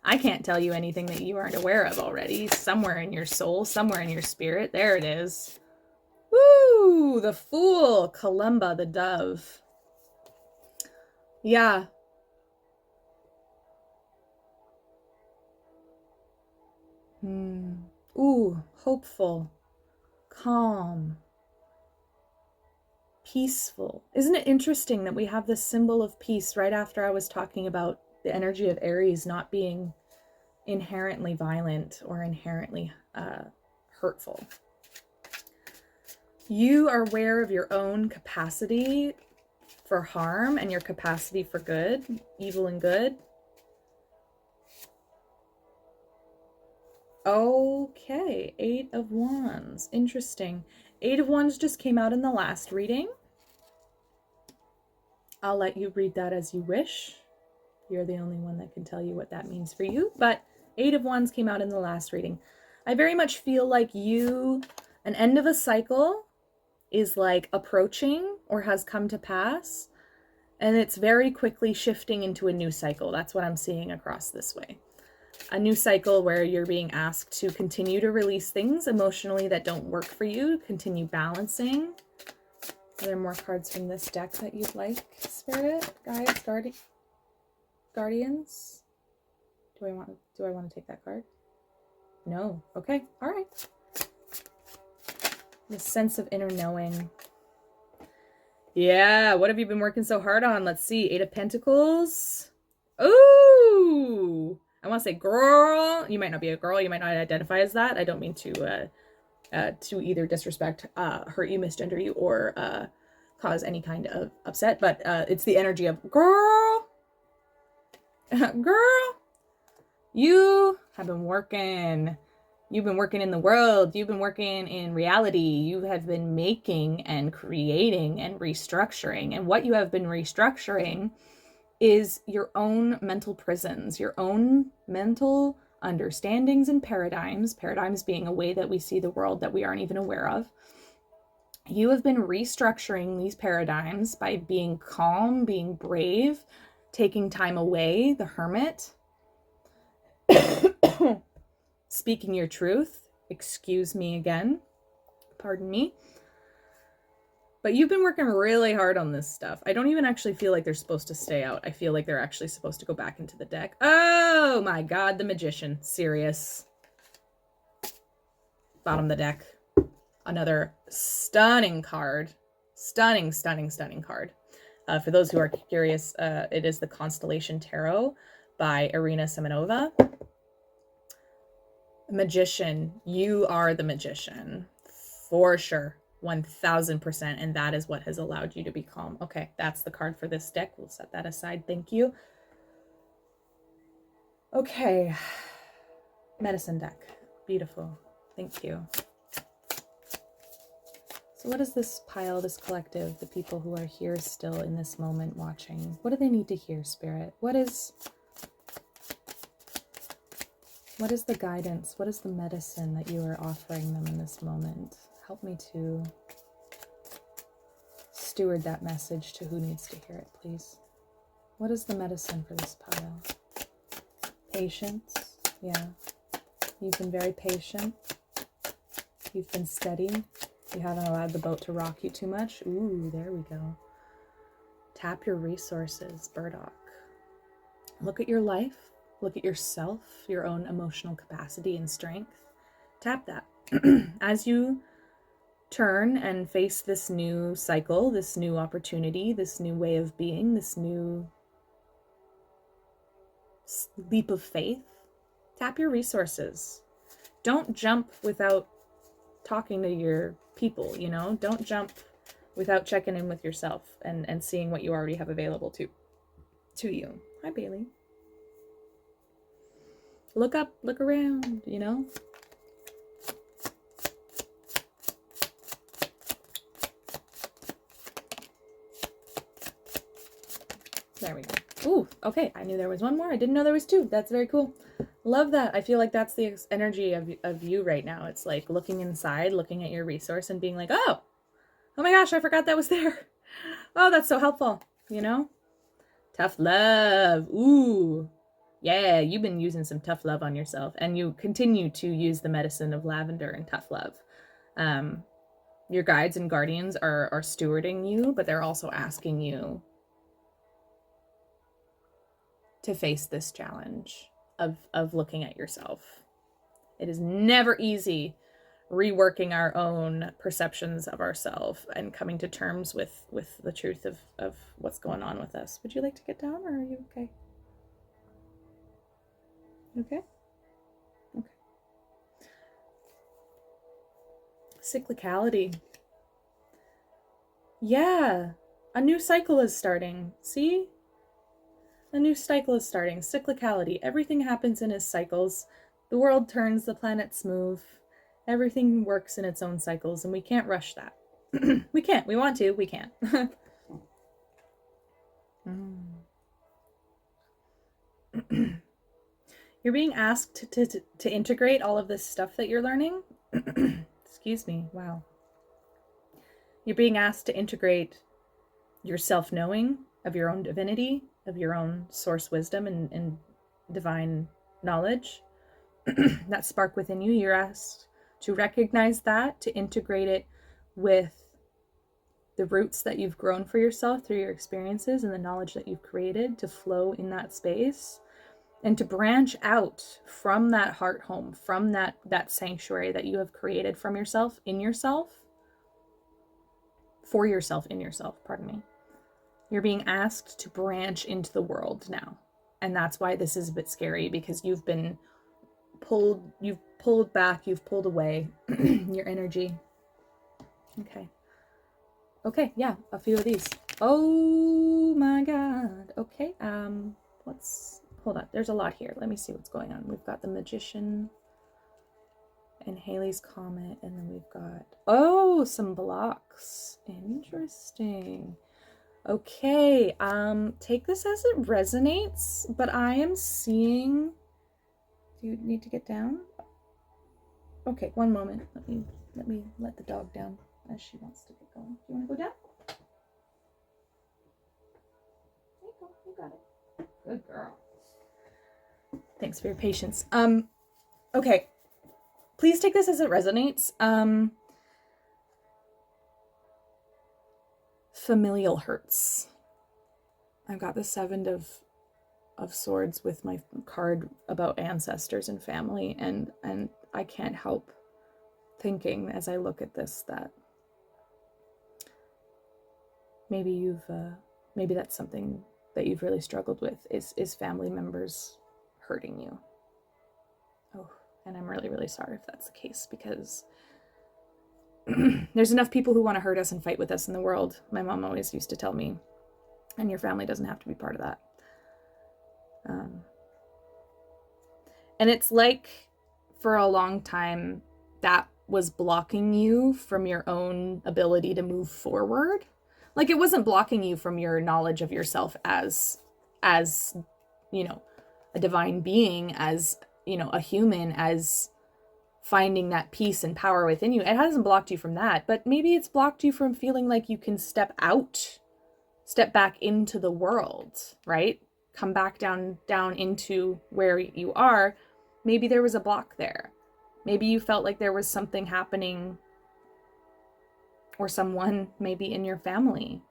I can't tell you anything that you aren't aware of already. Somewhere in your soul, somewhere in your spirit. There it is. Woo! The Fool, Columba, the dove. Yeah. Ooh, hopeful, calm, peaceful. Isn't it interesting that we have this symbol of peace right after I was talking about the energy of Aries not being inherently violent or inherently hurtful? You are aware of your own capacity for harm and your capacity for good, evil and good. Okay, 8 of Wands. Interesting. 8 of Wands just came out in the last reading. I'll let you read that as you wish. You're the only one that can tell you what that means for you. But 8 of Wands came out in the last reading. I very much feel like an end of a cycle is like approaching or has come to pass. And it's very quickly shifting into a new cycle. That's what I'm seeing across this way. A new cycle where you're being asked to continue to release things emotionally that don't work for you, continue balancing. Are there more cards from this deck that you'd like, Spirit, Guides, Guardian? guardians? Do I want to take that card? No. Okay. All right. This sense of inner knowing. Yeah. What have you been working so hard on? Let's see. 8 of Pentacles. Ooh. I want to say girl. You might not be a girl. You might not identify as that. I don't mean to either disrespect, hurt you, misgender you, or cause any kind of upset. But it's the energy of girl. Girl. You have been working. You've been working in the world. You've been working in reality. You have been making and creating and restructuring. And what you have been restructuring is your own mental prisons, your own mental understandings and paradigms being a way that we see the world that we aren't even aware of. You have been restructuring these paradigms by being calm, being brave, taking time away, the hermit, speaking your truth. Excuse me again. Pardon me. But you've been working really hard on this stuff. I don't even actually feel like they're supposed to stay out. I feel like they're actually supposed to go back into the deck. Oh my God, the Magician. Serious. Bottom of the deck. Another stunning card. Stunning, stunning, stunning card. For those who are curious, it is the Constellation Tarot by Irina Semenova. Magician, you are the magician. For sure. 1000%. And that is what has allowed you to be calm. Okay, that's the card for this deck. We'll set that aside. Thank you. Okay. Medicine deck. Beautiful. Thank you. So what is this pile, this collective, the people who are here still in this moment watching? What do they need to hear, Spirit? What is the guidance? What is the medicine that you are offering them in this moment? Help me to steward that message to who needs to hear it, please. What is the medicine for this pile? Patience. Yeah. You've been very patient. You've been steady. You haven't allowed the boat to rock you too much. Ooh, there we go. Tap your resources, Burdock. Look at your life. Look at yourself, your own emotional capacity and strength. Tap that. As you turn and face this new cycle, this new opportunity, this new way of being, this new leap of faith, tap your resources. Don't jump without talking to your people, you know? Don't jump without checking in with yourself and seeing what you already have available to you. Hi, Bailey. Look up, look around, you know? There we go. Ooh, okay. I knew there was one more. I didn't know there was 2. That's very cool. Love that. I feel like that's the energy of you right now. It's like looking inside, looking at your resource and being like, oh my gosh, I forgot that was there. Oh, that's so helpful. You know? Tough love. Ooh. Yeah, you've been using some tough love on yourself, and you continue to use the medicine of lavender and tough love. Your guides and guardians are stewarding you, but they're also asking you to face this challenge of looking at yourself. It is never easy reworking our own perceptions of ourselves and coming to terms with the truth of what's going on with us. Would you like to get down, or are you okay? Okay? Okay. Cyclicality. Yeah. A new cycle is starting. See? A new cycle is starting. Cyclicality. Everything happens in its cycles. The world turns, the planets move. Everything works in its own cycles, and we can't rush that. We can't. We want to. We can't. You're being asked to integrate all of this stuff that you're learning. Excuse me. Wow. You're being asked to integrate your self-knowing of your own divinity, of your own source wisdom and divine knowledge. That spark within you. You're asked to recognize that, to integrate it with the roots that you've grown for yourself through your experiences and the knowledge that you've created to flow in that space and to branch out from that heart home, from that sanctuary that you have created from yourself, in yourself, for yourself, in yourself, pardon me. You're being asked to branch into the world now. And that's why this is a bit scary, because you've been pulled back, you've pulled away your energy. Okay, yeah, a few of these. Oh my God. Okay, hold on. There's a lot here. Let me see what's going on. We've got the Magician and Haley's Comet, and then we've got, some blocks. Interesting. Okay, take this as it resonates, but I am seeing, do you need to get down? Okay, one moment. Let me let the dog down as she wants to get going. Do you want to go down? There you go, you got it. Good girl. Thanks for your patience. Okay, please take this as it resonates. Familial hurts. I've got the 7 of Swords with my card about ancestors and family, and I can't help thinking as I look at this that maybe that's something that you've really struggled with, is family members hurting you. Oh, and I'm really, really sorry if that's the case, because there's enough people who want to hurt us and fight with us in the world. My mom always used to tell me, and your family doesn't have to be part of that. And it's like for a long time that was blocking you from your own ability to move forward. Like, it wasn't blocking you from your knowledge of yourself as you know, a divine being, as, you know, a human, as finding that peace and power within you. It hasn't blocked you from that, but maybe it's blocked you from feeling like you can step back into the world, right? Come back down into where you are. Maybe there was a block there. Maybe you felt like there was something happening, or someone maybe in your family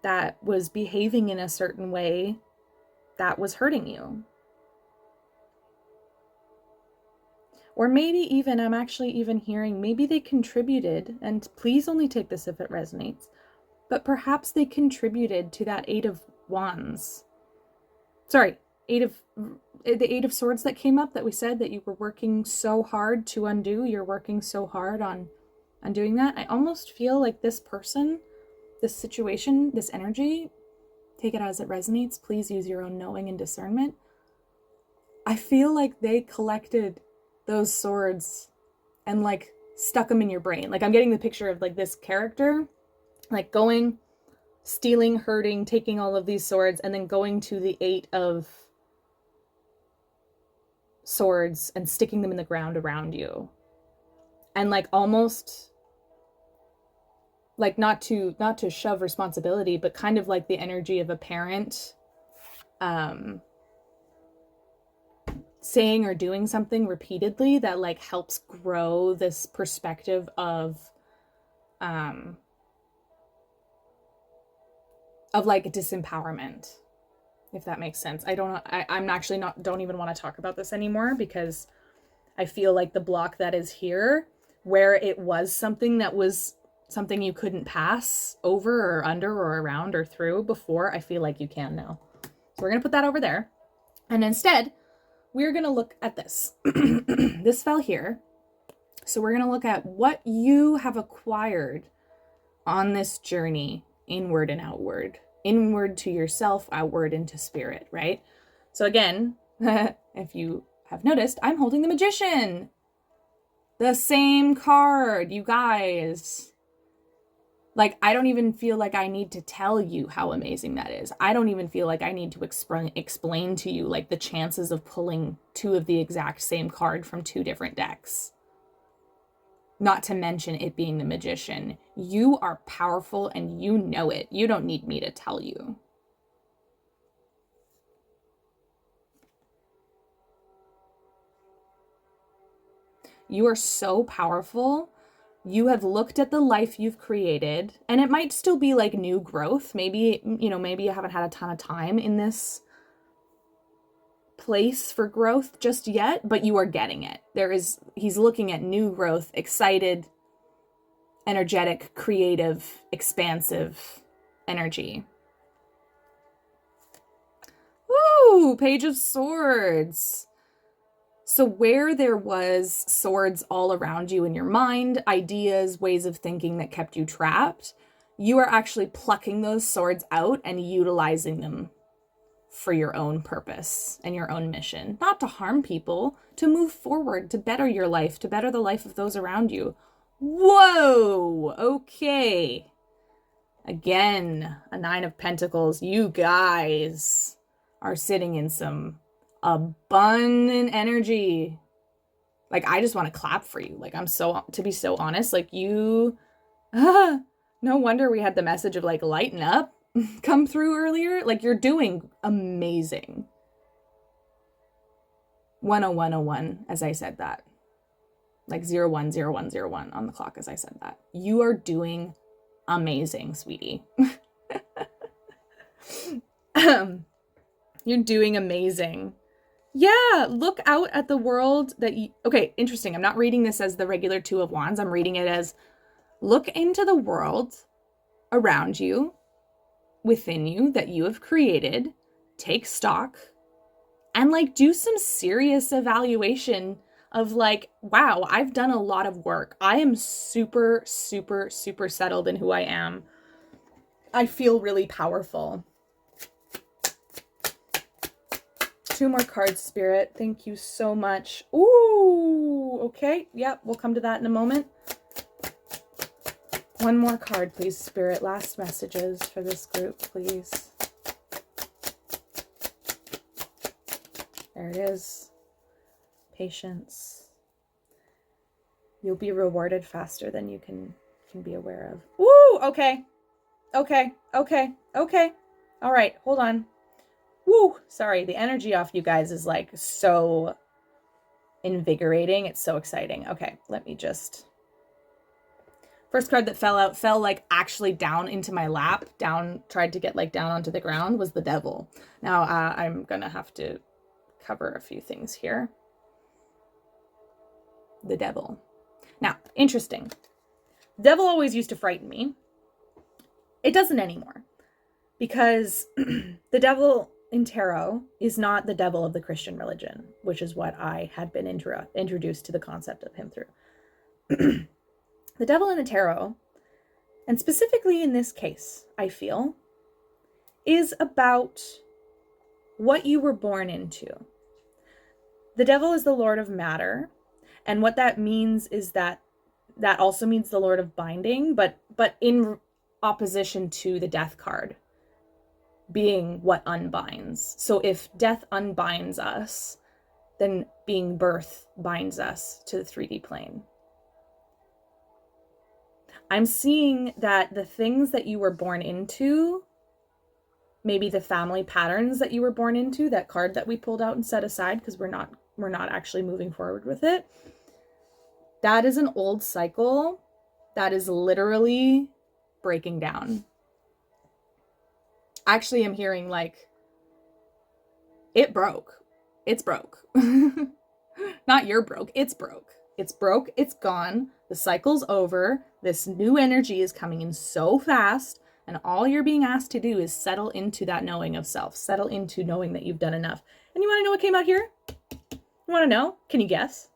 that was behaving in a certain way that was hurting you. Or maybe even, I'm actually even hearing, maybe they contributed, and please only take this if it resonates, but perhaps they contributed to that 8 of Wands. Sorry, the 8 of Swords that came up, that we said that you were working so hard to undo. You're working so hard on doing that. I almost feel like this person, this situation, this energy, take it as it resonates. Please use your own knowing and discernment. I feel like they collected those swords and like stuck them in your brain. Like, I'm getting the picture of like this character, like going, stealing, hurting, taking all of these swords, and then going to the 8 of Swords and sticking them in the ground around you. And like almost like not to shove responsibility, but kind of like the energy of a parent saying or doing something repeatedly that like helps grow this perspective of like disempowerment, if that makes sense. I'm actually don't even want to talk about this anymore, because I feel like the block that is here, where it was something that was something you couldn't pass over or under or around or through before, I feel like you can now. So we're going to put that over there. And instead, we're going to look at this. This fell here. So we're going to look at what you have acquired on this journey, inward and outward. Inward to yourself, outward into spirit, right? So again, if you have noticed, I'm holding the Magician. The same card, you guys. Like, I don't even feel like I need to tell you how amazing that is. I don't even feel like I need to explain to you, like, the chances of pulling 2 of the exact same card from 2 different decks. Not to mention it being the Magician. You are powerful and you know it. You don't need me to tell you. You are so powerful. You have looked at the life you've created, and it might still be like new growth. Maybe, maybe you haven't had a ton of time in this place for growth just yet, but you are getting it. He's looking at new growth, excited, energetic, creative, expansive energy. Ooh, Page of Swords. So where there was swords all around you in your mind, ideas, ways of thinking that kept you trapped, you are actually plucking those swords out and utilizing them for your own purpose and your own mission. Not to harm people, to move forward, to better your life, to better the life of those around you. Whoa! Okay. Again, a 9 of Pentacles. You guys are sitting in some abundant energy. Like, I just want to clap for you. Like, to be so honest, like no wonder we had the message of like lighten up come through earlier. Like, you're doing amazing. 10101 as I said that. Like 010101 on the clock as I said that. You are doing amazing, sweetie. You're doing amazing. Yeah, look out at the world that you... Okay, interesting. I'm not reading this as the regular 2 of Wands. I'm reading it as look into the world around you, within you, that you have created. Take stock and like do some serious evaluation of like, wow, I've done a lot of work. I am super, super, super settled in who I am. I feel really powerful. 2 more cards, Spirit. Thank you so much. Ooh, okay. Yep, we'll come to that in a moment. 1 more card, please, Spirit. Last messages for this group, please. There it is. Patience. You'll be rewarded faster than you can be aware of. Woo! Okay. Okay. Okay. Okay. All right. Hold on. Woo! Sorry. The energy off you guys is like so invigorating. It's so exciting. Okay. Let me just... First card that fell like actually down into my lap, tried to get like down onto the ground, was the Devil. Now I'm gonna have to cover a few things here. The Devil. Now, interesting. Devil always used to frighten me. It doesn't anymore. Because the devil in tarot is not the devil of the Christian religion, which is what I had been introduced to the concept of him through. The devil in the tarot, and specifically in this case, I feel, is about what you were born into. The devil is the Lord of matter, and what that means is that also means the Lord of binding, but in opposition to the death card being what unbinds. So if death unbinds us, then being birth binds us to the 3D plane. I'm seeing that the things that you were born into, maybe the family patterns that you were born into, that card that we pulled out and set aside because we're not actually moving forward with it, that is an old cycle that is literally breaking down. Actually, I'm hearing like, it broke. It's broke. Not you're broke. It's broke. It's broke. It's gone. The cycle's over. This new energy is coming in so fast. And all you're being asked to do is settle into that knowing of self. Settle into knowing that you've done enough. And you want to know what came out here? You want to know? Can you guess?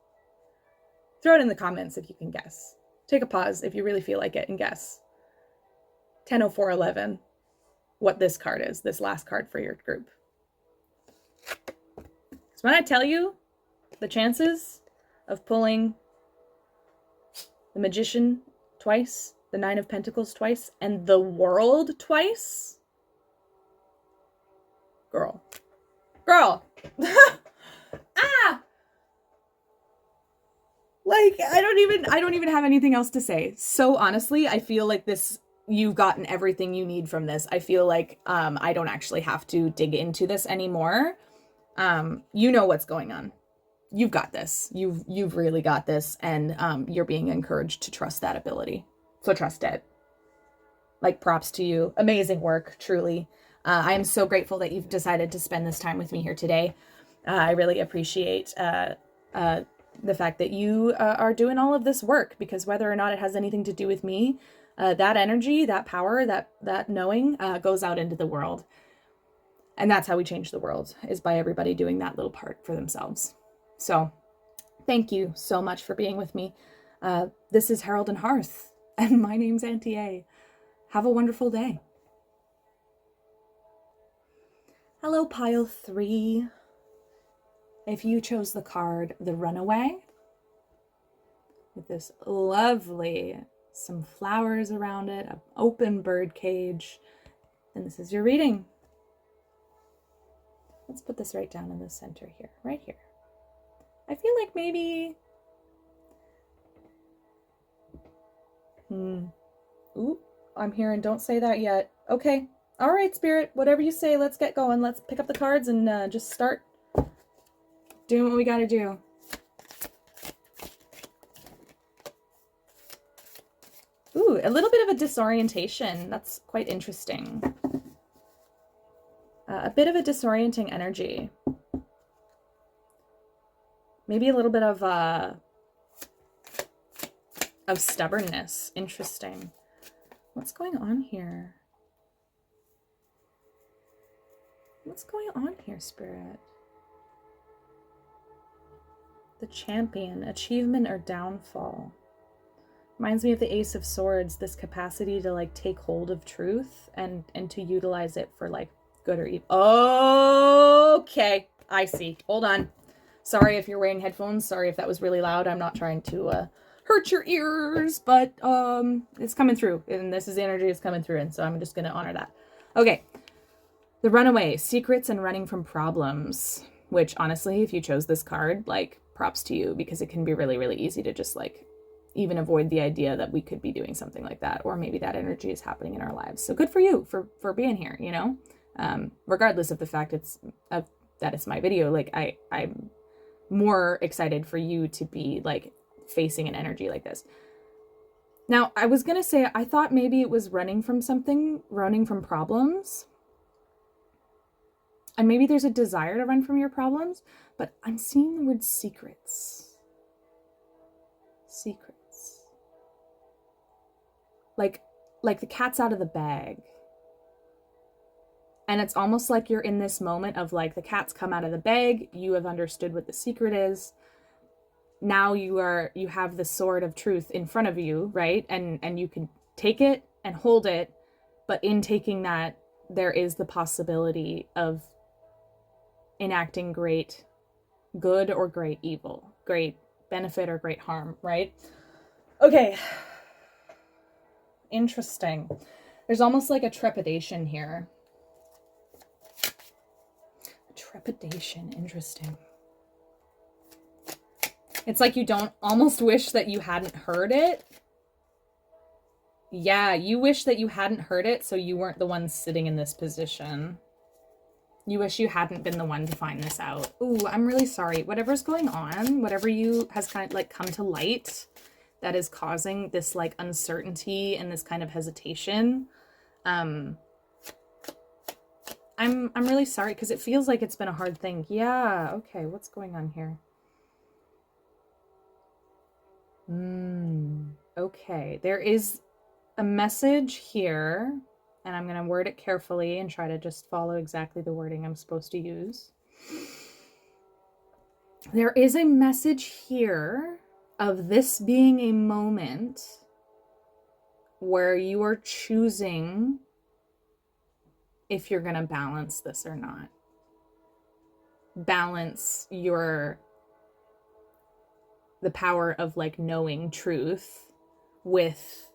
Throw it in the comments if you can guess. Take a pause if you really feel like it and guess. 10:04:11. What this card is. This last card for your group. So when I tell you the chances of pulling the Magician twice, the 9 of Pentacles twice, and the World twice, girl. Ah! Like, I don't even have anything else to say. So honestly, I feel like you've gotten everything you need from this. I feel like I don't actually have to dig into this anymore. You know what's going on. you've got this. You've really got this, and you're being encouraged to trust that ability. So trust it. Like, props to you. Amazing work, truly. I am so grateful that you've decided to spend this time with me here today. I really appreciate the fact that you are doing all of this work, because whether or not it has anything to do with me, that energy, that power, that knowing goes out into the world. And that's how we change the world, is by everybody doing that little part for themselves. So thank you so much for being with me. This is Herald and Hearth, and my name's Auntie A. Have a wonderful day. Hello, pile 3. If you chose the card, the Runaway, with this lovely, some flowers around it, an open bird cage, then this is your reading. Let's put this right down in the center here, right here. I feel like maybe... Ooh, I'm hearing don't say that yet. Okay. All right, Spirit. Whatever you say, let's get going. Let's pick up the cards and just start doing what we got to do. Ooh, a little bit of a disorientation. That's quite interesting. A bit of a disorienting energy. Maybe a little bit of stubbornness. Interesting. What's going on here? What's going on here, Spirit? The Champion, achievement or downfall. Reminds me of the Ace of Swords, this capacity to like take hold of truth and to utilize it for like good or evil. Okay, I see. Hold on. Sorry if you're wearing headphones. Sorry if that was really loud. I'm not trying to hurt your ears, but it's coming through, and this is the energy is coming through, and so I'm just going to honor that. Okay. The Runaway, secrets and running from problems, which honestly, if you chose this card, like, props to you, because it can be really, really easy to just like even avoid the idea that we could be doing something like that, or maybe that energy is happening in our lives. So good for you for being here, you know, regardless of the fact that it's my video. Like I'm more excited for you to be like facing an energy like this. Now, I was gonna say, I thought maybe it was running from something, running from problems. And maybe there's a desire to run from your problems, but I'm seeing the word secrets. Secrets. Like the cat's out of the bag. And it's almost like you're in this moment of like, the cat's come out of the bag, you have understood what the secret is. Now you have the sword of truth in front of you, right? And you can take it and hold it, but in taking that, there is the possibility of enacting great good or great evil, great benefit or great harm, right? Okay. Interesting. There's almost like a trepidation here. Trepidation. Interesting. It's like you don't almost wish that you hadn't heard it. Yeah, you wish that you hadn't heard it so you weren't the one sitting in this position. You wish you hadn't been the one to find this out. Ooh, I'm really sorry. Whatever's going on, whatever you has kind of like come to light that is causing this like uncertainty and this kind of hesitation. I'm really sorry, because it feels like it's been a hard thing. Yeah, okay, what's going on here? Okay, there is a message here, and I'm going to word it carefully and try to just follow exactly the wording I'm supposed to use. There is a message here of this being a moment where you are choosing if you're going to balance this or not. Balance the power of like knowing truth with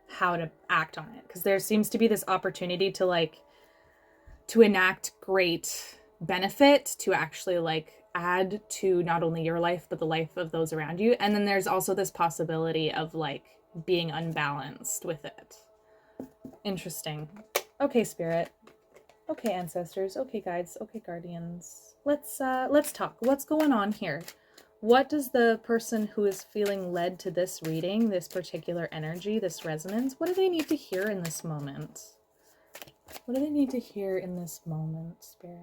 how to act on it. Because there seems to be this opportunity to enact great benefit, to actually like add to not only your life, but the life of those around you. And then there's also this possibility of like being unbalanced with it. Interesting. Okay, Spirit. Okay, ancestors. Okay, guides. Okay, guardians. let's talk. What's going on here? What does the person who is feeling led to this reading, this particular energy, this resonance, what do they need to hear in this moment? What do they need to hear in this moment, Spirit?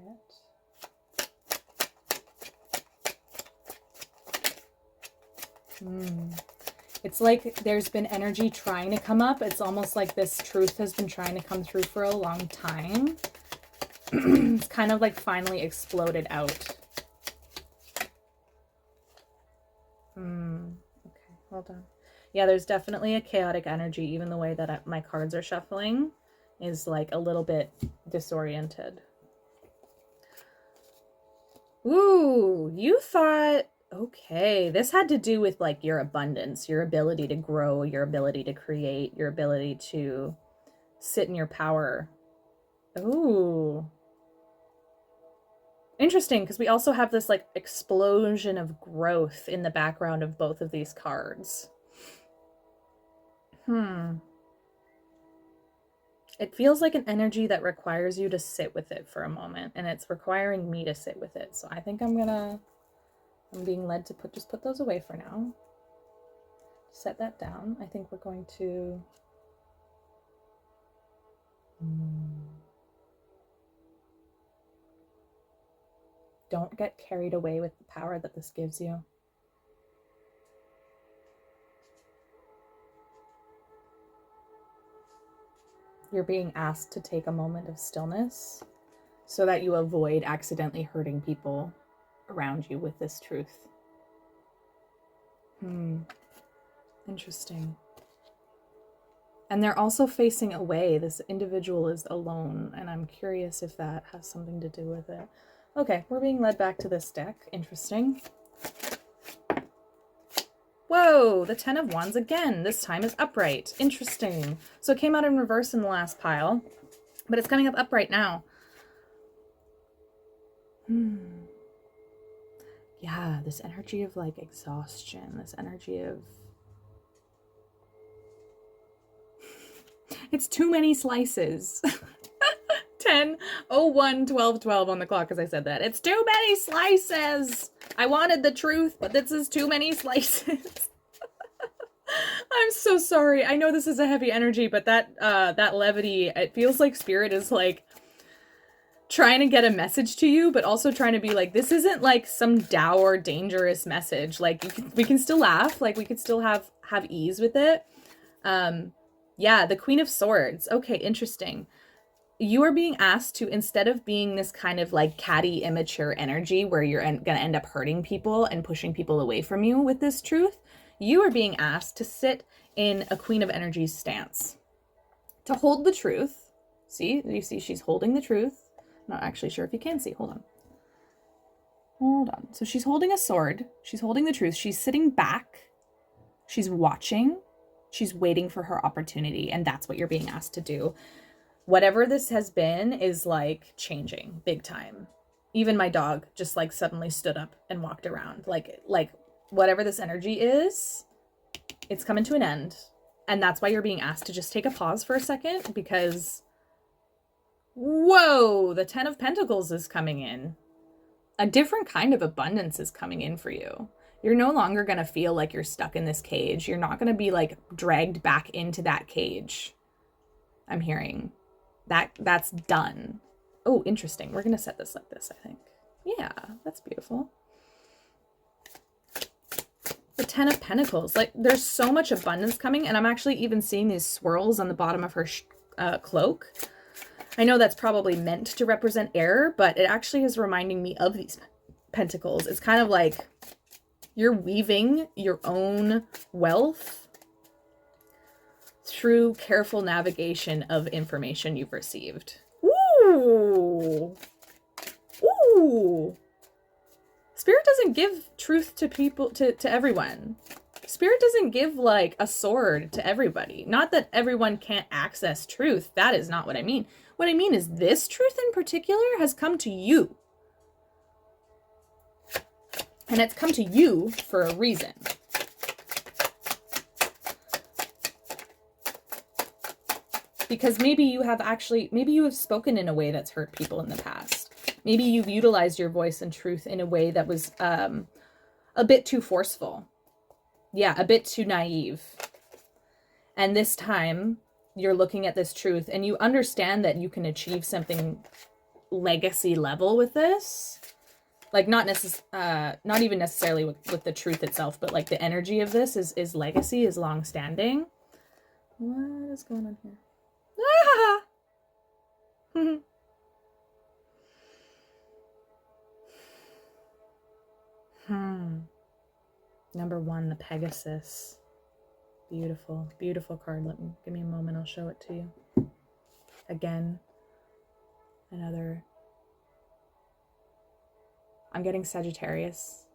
It's like there's been energy trying to come up. It's almost like this truth has been trying to come through for a long time. It's kind of like finally exploded out. Okay, hold on. Yeah, there's definitely a chaotic energy. Even the way that my cards are shuffling is like a little bit disoriented. Ooh, you thought, okay, this had to do with like your abundance, your ability to grow, your ability to create, your ability to sit in your power. Ooh. Interesting, because we also have this like explosion of growth in the background of both of these cards. It feels like an energy that requires you to sit with it for a moment, and it's requiring me to sit with it. So I think I'm being led to just put those away for now. Set that down. I think we're going to don't get carried away with the power that this gives you. You're being asked to take a moment of stillness so that you avoid accidentally hurting people around you with this truth. Interesting. And they're also facing away. This individual is alone, and I'm curious if that has something to do with it. Okay, we're being led back to this deck. Interesting. Whoa, the Ten of Wands again. This time is upright. Interesting. So it came out in reverse in the last pile, but it's coming up upright now. Yeah, this energy of like exhaustion, this energy of... It's too many slices. 10, 01, 12, 12 on the clock as I said that. It's too many slices. I wanted the truth, but this is too many slices. I'm so sorry. I know this is a heavy energy, but that levity, it feels like Spirit is like trying to get a message to you, but also trying to be like, this isn't like some dour, dangerous message. Like we can still laugh, like we could still have ease with it. Yeah, the Queen of Swords. Okay, interesting. You are being asked to, instead of being this kind of like catty, immature energy where you're going to end up hurting people and pushing people away from you with this truth, you are being asked to sit in a Queen of Energy's stance. To hold the truth. See, you see she's holding the truth. Not actually sure if you can see. Hold on. Hold on. So she's holding a sword. She's holding the truth. She's sitting back. She's watching. She's waiting for her opportunity. And that's what you're being asked to do. Whatever this has been is like changing big time. Even my dog just like suddenly stood up and walked around. Like whatever this energy is, it's coming to an end. And that's why you're being asked to just take a pause for a second, because whoa, the 10 of Pentacles is coming in. A different kind of abundance is coming in for you. You're no longer going to feel like you're stuck in this cage. You're not going to be like dragged back into that cage. I'm hearing that's done. Oh, interesting. We're going to set this like this, I think. Yeah, that's beautiful. The 10 of Pentacles. Like, there's so much abundance coming, and I'm actually even seeing these swirls on the bottom of her cloak. I know that's probably meant to represent air, but it actually is reminding me of these pentacles. It's kind of like you're weaving your own wealth through careful navigation of information you've received. Ooh. Ooh. Spirit doesn't give truth to people, to everyone. Spirit doesn't give like a sword to everybody. Not that everyone can't access truth. That is not what I mean. What I mean is this truth in particular has come to you. And it's come to you for a reason. Because maybe you have spoken in a way that's hurt people in the past. Maybe you've utilized your voice and truth in a way that was a bit too forceful. Yeah, a bit too naive. And this time you're looking at this truth and you understand that you can achieve something legacy level with this. Like not even necessarily with the truth itself, but like the energy of this is legacy, is long standing. What is going on here? Ah! Number 1, the Pegasus. Beautiful, beautiful card. Give me a moment, I'll show it to you. Again, I'm getting Sagittarius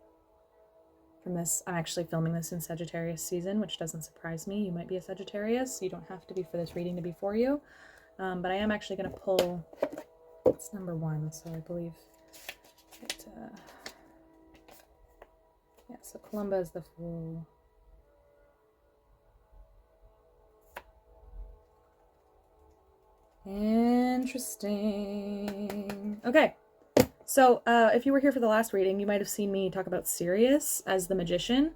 from this. I'm actually filming this in Sagittarius season, which doesn't surprise me. You might be a Sagittarius. You don't have to be for this reading to be for you. But I am actually going to pull, it's number 1, so I believe it, yeah, so Columba is the Fool. Interesting. Okay. So if you were here for the last reading, you might have seen me talk about Sirius as the Magician.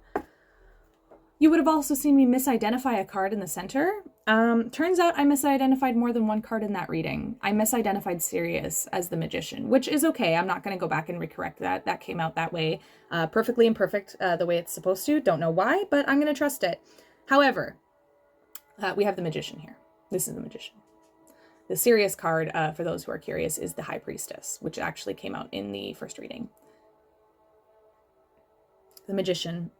You would have also seen me misidentify a card in the center. Turns out I misidentified more than one card in that reading. I misidentified Sirius as the Magician, which is okay. I'm not going to go back and recorrect that. That came out that way. Perfectly imperfect, the way it's supposed to. Don't know why, but I'm going to trust it. However, we have the Magician here. This is the Magician. The Sirius card, for those who are curious, is the High Priestess, which actually came out in the first reading. The Magician.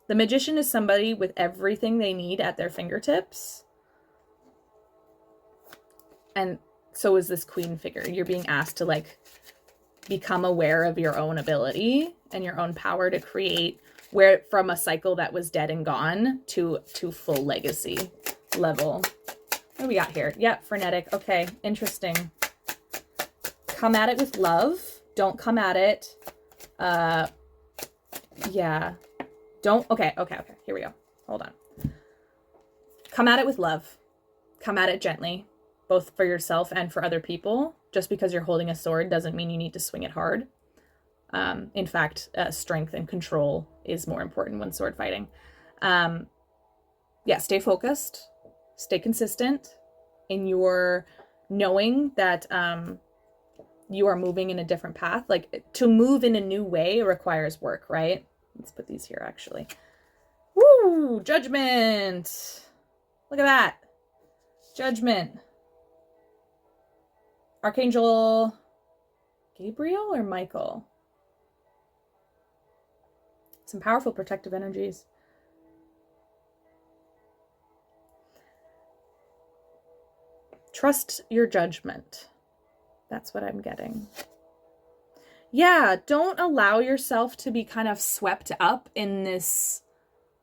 The Magician is somebody with everything they need at their fingertips. And so is this Queen figure. You're being asked to like become aware of your own ability and your own power to create from a cycle that was dead and gone to full legacy level. What do we got here? Yeah, frenetic. Okay, interesting. Come at it with love. Don't come at it. Yeah. Don't. Okay. Here we go. Hold on. Come at it with love. Come at it gently, both for yourself and for other people. Just because you're holding a sword doesn't mean you need to swing it hard. In fact, strength and control is more important when sword fighting. Yeah, stay focused. Stay consistent in your knowing that you are moving in a different path. Like, to move in a new way requires work, right? Let's put these here, actually. Woo! Judgment! Look at that. Judgment. Archangel Gabriel or Michael? Some powerful protective energies. Trust your judgment. That's what I'm getting. Yeah, don't allow yourself to be kind of swept up in this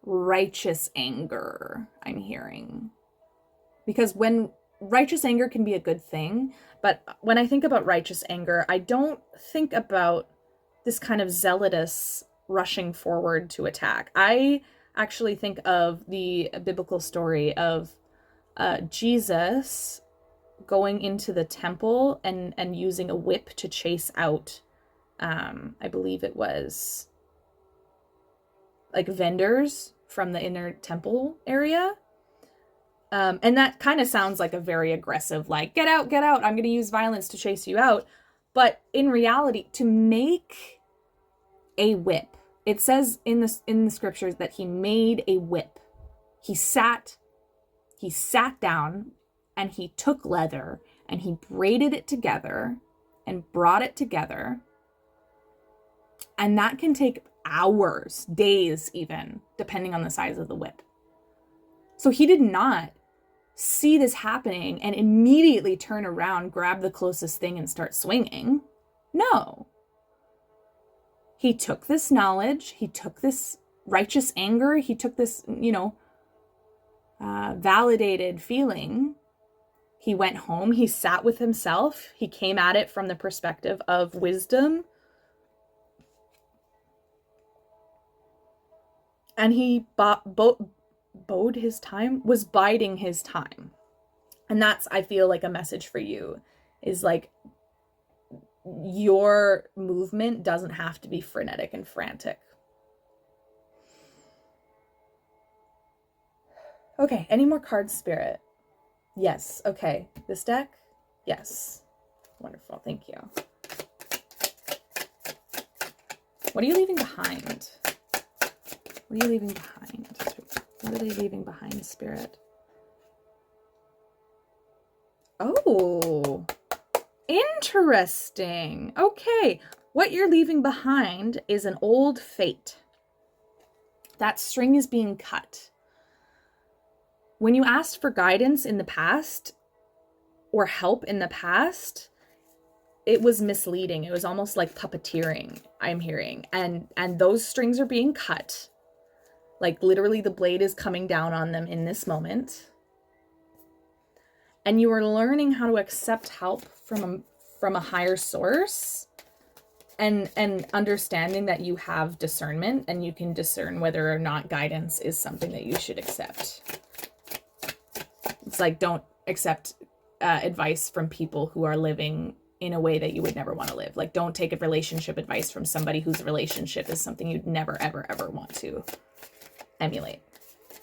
righteous anger I'm hearing. Because when righteous anger can be a good thing, but when I think about righteous anger, I don't think about this kind of zealotous rushing forward to attack. I actually think of the biblical story of Jesus going into the temple and using a whip to chase out, I believe it was like vendors from the inner temple area. And that kind of sounds like a very aggressive, like, get out, I'm going to use violence to chase you out. But in reality, to make a whip, it says in the scriptures that he made a whip. He sat down and he took leather and he braided it together and brought it together. And that can take hours, days even, depending on the size of the whip. So he did not see this happening and immediately turn around, grab the closest thing and start swinging. No. He took this knowledge, he took this righteous anger, he took this, validated feeling. He went home, he sat with himself, he came at it from the perspective of wisdom. And he biding his time. And that's, I feel like, a message for you, is like, your movement doesn't have to be frenetic and frantic. Okay, any more cards, Spirit? Yes, okay. This deck? Yes. Wonderful, thank you. What are you leaving behind? What are you leaving behind? What are they leaving behind, Spirit? Oh, interesting. Okay, what you're leaving behind is an old fate. That string is being cut. When you asked for guidance in the past or help in the past, it was misleading. It was almost like puppeteering, I'm hearing. And those strings are being cut. Like literally the blade is coming down on them in this moment. And you are learning how to accept help from a higher source, and understanding that you have discernment and you can discern whether or not guidance is something that you should accept. It's like, don't accept advice from people who are living in a way that you would never want to live. Like, don't take a relationship advice from somebody whose relationship is something you'd never, ever, ever want to emulate.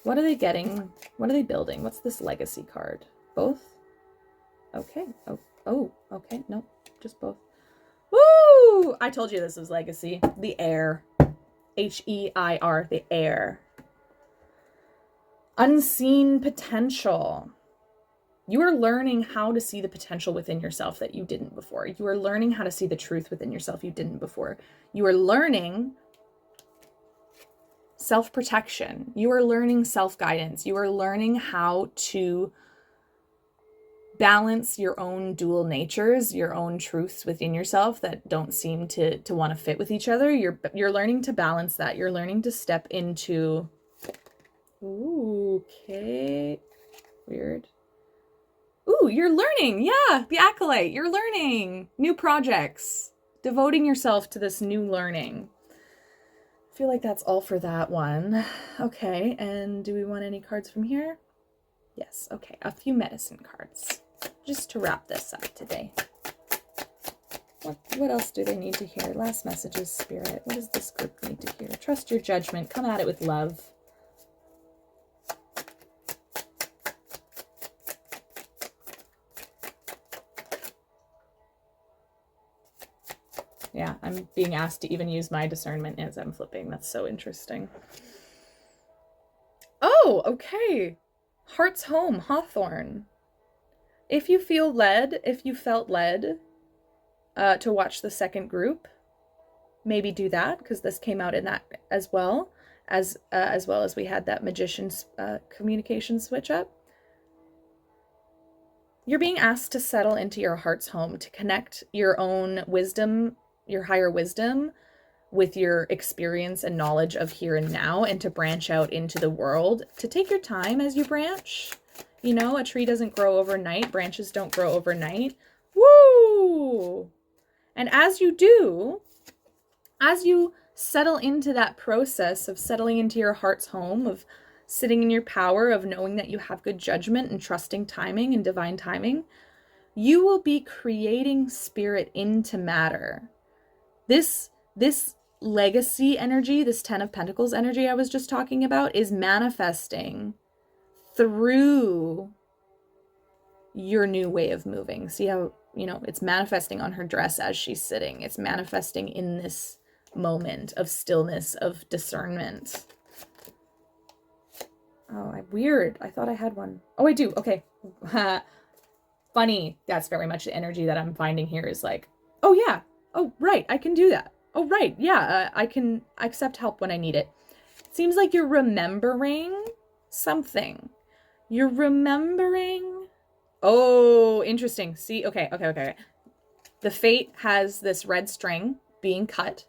What are they getting? What are they building? What's this legacy card? Both? Okay. Oh, okay. No, just both. Woo! I told you this was legacy. The heir. H-E-I-R, the heir. Unseen potential. You are learning how to see the potential within yourself that you didn't before. You are learning how to see the truth within yourself you didn't before. You are learning self-protection. You are learning self-guidance. You are learning how to balance your own dual natures, your own truths within yourself that don't seem to want to fit with each other. You're learning to balance that. You're learning to step into... Ooh, okay. Weird. Ooh, you're learning. Yeah, the Acolyte. You're learning new projects, devoting yourself to this new learning. I feel like that's all for that one. Okay, and do we want any cards from here? Yes, okay, a few medicine cards, just to wrap this up today. What else do they need to hear? Last messages, Spirit. What does this group need to hear? Trust your judgment. Come at it with love. Yeah, I'm being asked to even use my discernment as I'm flipping. That's so interesting. Oh, okay. Heart's Home, Hawthorne. If you feel led, if you felt led to watch the second group, maybe do that, because this came out in that as well as we had that magician's communication switch up. You're being asked to settle into your heart's home, to connect your own wisdom, your higher wisdom, with your experience and knowledge of here and now, and to branch out into the world, to take your time as you branch. You know, a tree doesn't grow overnight. Branches don't grow overnight. Woo! And as you do, as you settle into that process of settling into your heart's home, of sitting in your power, of knowing that you have good judgment and trusting timing and divine timing, you will be creating spirit into matter. This legacy energy, this 10 of Pentacles energy I was just talking about, is manifesting through your new way of moving. See how, you know, it's manifesting on her dress as she's sitting. It's manifesting in this moment of stillness, of discernment. Oh, weird. I thought I had one. Oh, I do. Okay. Funny. That's very much the energy that I'm finding here, is like, oh yeah. Oh, right. I can do that. Oh, right. Yeah. I can accept help when I need it. It seems like you're remembering something. You're remembering. Oh, interesting. See, okay. The fate has this red string being cut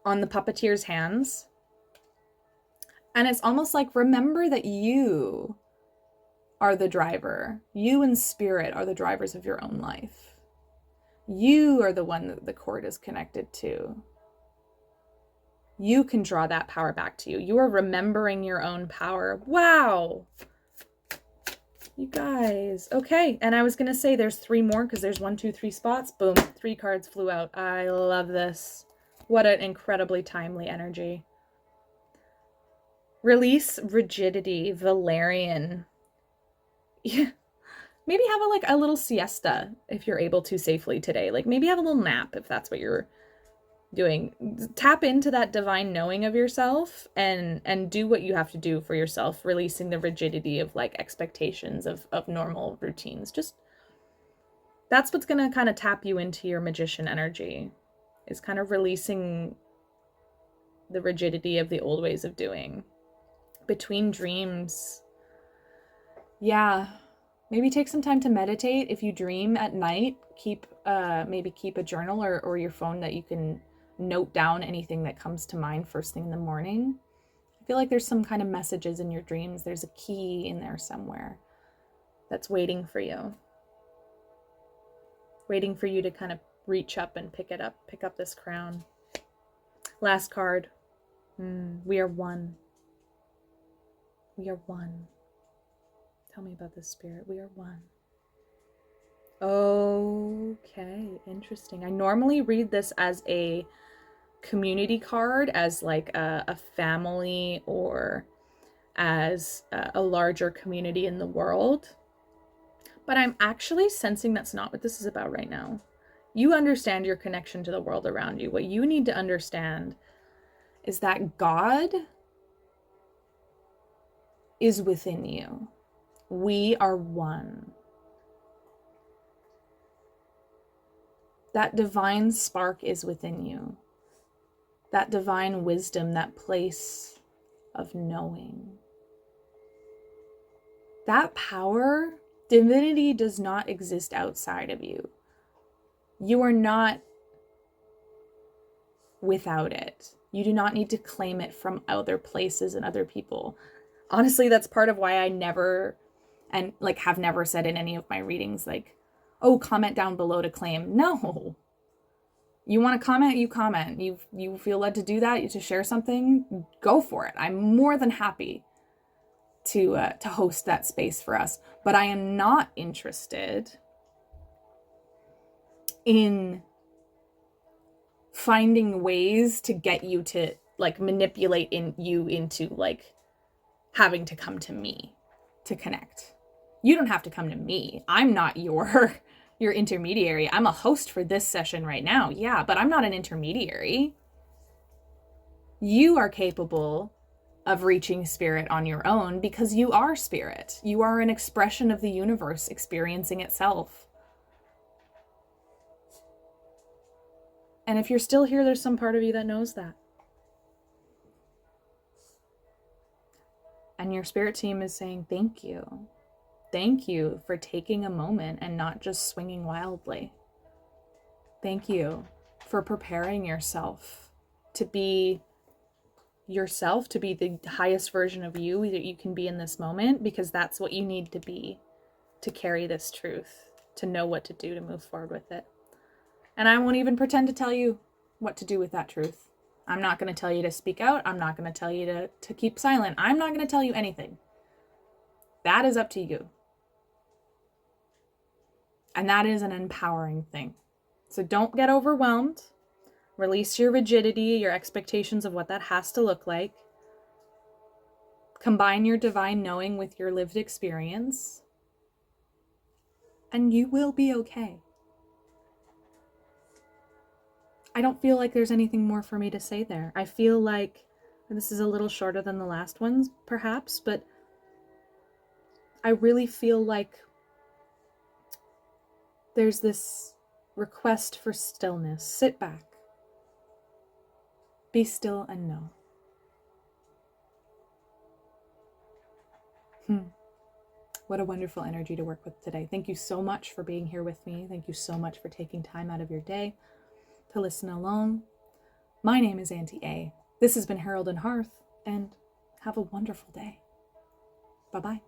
on the puppeteer's hands. And it's almost like, remember that you are the driver. You and spirit are the drivers of your own life. You are the one that the cord is connected to. You can draw that power back to you. You are remembering your own power. Wow. You guys. Okay, and I was going to say there's 3 more because there's 1, 2, 3 spots. Boom, 3 cards flew out. I love this. What an incredibly timely energy. Release rigidity, Valerian. Yeah. Maybe have a little siesta if you're able to safely today. Like maybe have a little nap if that's what you're doing. Tap into that divine knowing of yourself and do what you have to do for yourself, releasing the rigidity of like expectations of normal routines. Just that's what's going to kind of tap you into your magician energy, is kind of releasing the rigidity of the old ways of doing. Between dreams. Yeah. Maybe take some time to meditate. If you dream at night, maybe keep a journal or your phone that you can note down anything that comes to mind first thing in the morning. I feel like there's some kind of messages in your dreams. There's a key in there somewhere that's waiting for you. Waiting for you to kind of reach up and pick up this crown. Last card. We are one. We are one. Tell me about this, Spirit. We are one. Okay, interesting. I normally read this as a community card, as like a family or as a larger community in the world. But I'm actually sensing that's not what this is about right now. You understand your connection to the world around you. What you need to understand is that God is within you. We are one. That divine spark is within you. That divine wisdom, that place of knowing. That power, divinity does not exist outside of you. You are not without it. You do not need to claim it from other places and other people. Honestly, that's part of why I never, and like have never said in any of my readings, like, oh, comment down below to claim. No. You want to comment, you comment. You feel led to do that, to share something, go for it. I'm more than happy to host that space for us. But I am not interested in finding ways to get you to like manipulate you into like having to come to me to connect. You don't have to come to me. I'm not your intermediary. I'm a host for this session right now. Yeah, but I'm not an intermediary. You are capable of reaching spirit on your own because you are spirit. You are an expression of the universe experiencing itself. And if you're still here, there's some part of you that knows that. And your spirit team is saying, thank you. Thank you for taking a moment and not just swinging wildly. Thank you for preparing yourself to be yourself, to be the highest version of you that you can be in this moment, because that's what you need to be to carry this truth, to know what to do to move forward with it. And I won't even pretend to tell you what to do with that truth. I'm not going to tell you to speak out. I'm not going to tell you to keep silent. I'm not going to tell you anything. That is up to you. And that is an empowering thing. So don't get overwhelmed. Release your rigidity, your expectations of what that has to look like. Combine your divine knowing with your lived experience. And you will be okay. I don't feel like there's anything more for me to say there. I feel like this is a little shorter than the last ones, perhaps, but I really feel like there's this request for stillness. Sit back. Be still and know. What a wonderful energy to work with today. Thank you so much for being here with me. Thank you so much for taking time out of your day to listen along. My name is Auntie A. This has been Herald and Hearth, and have a wonderful day. Bye-bye.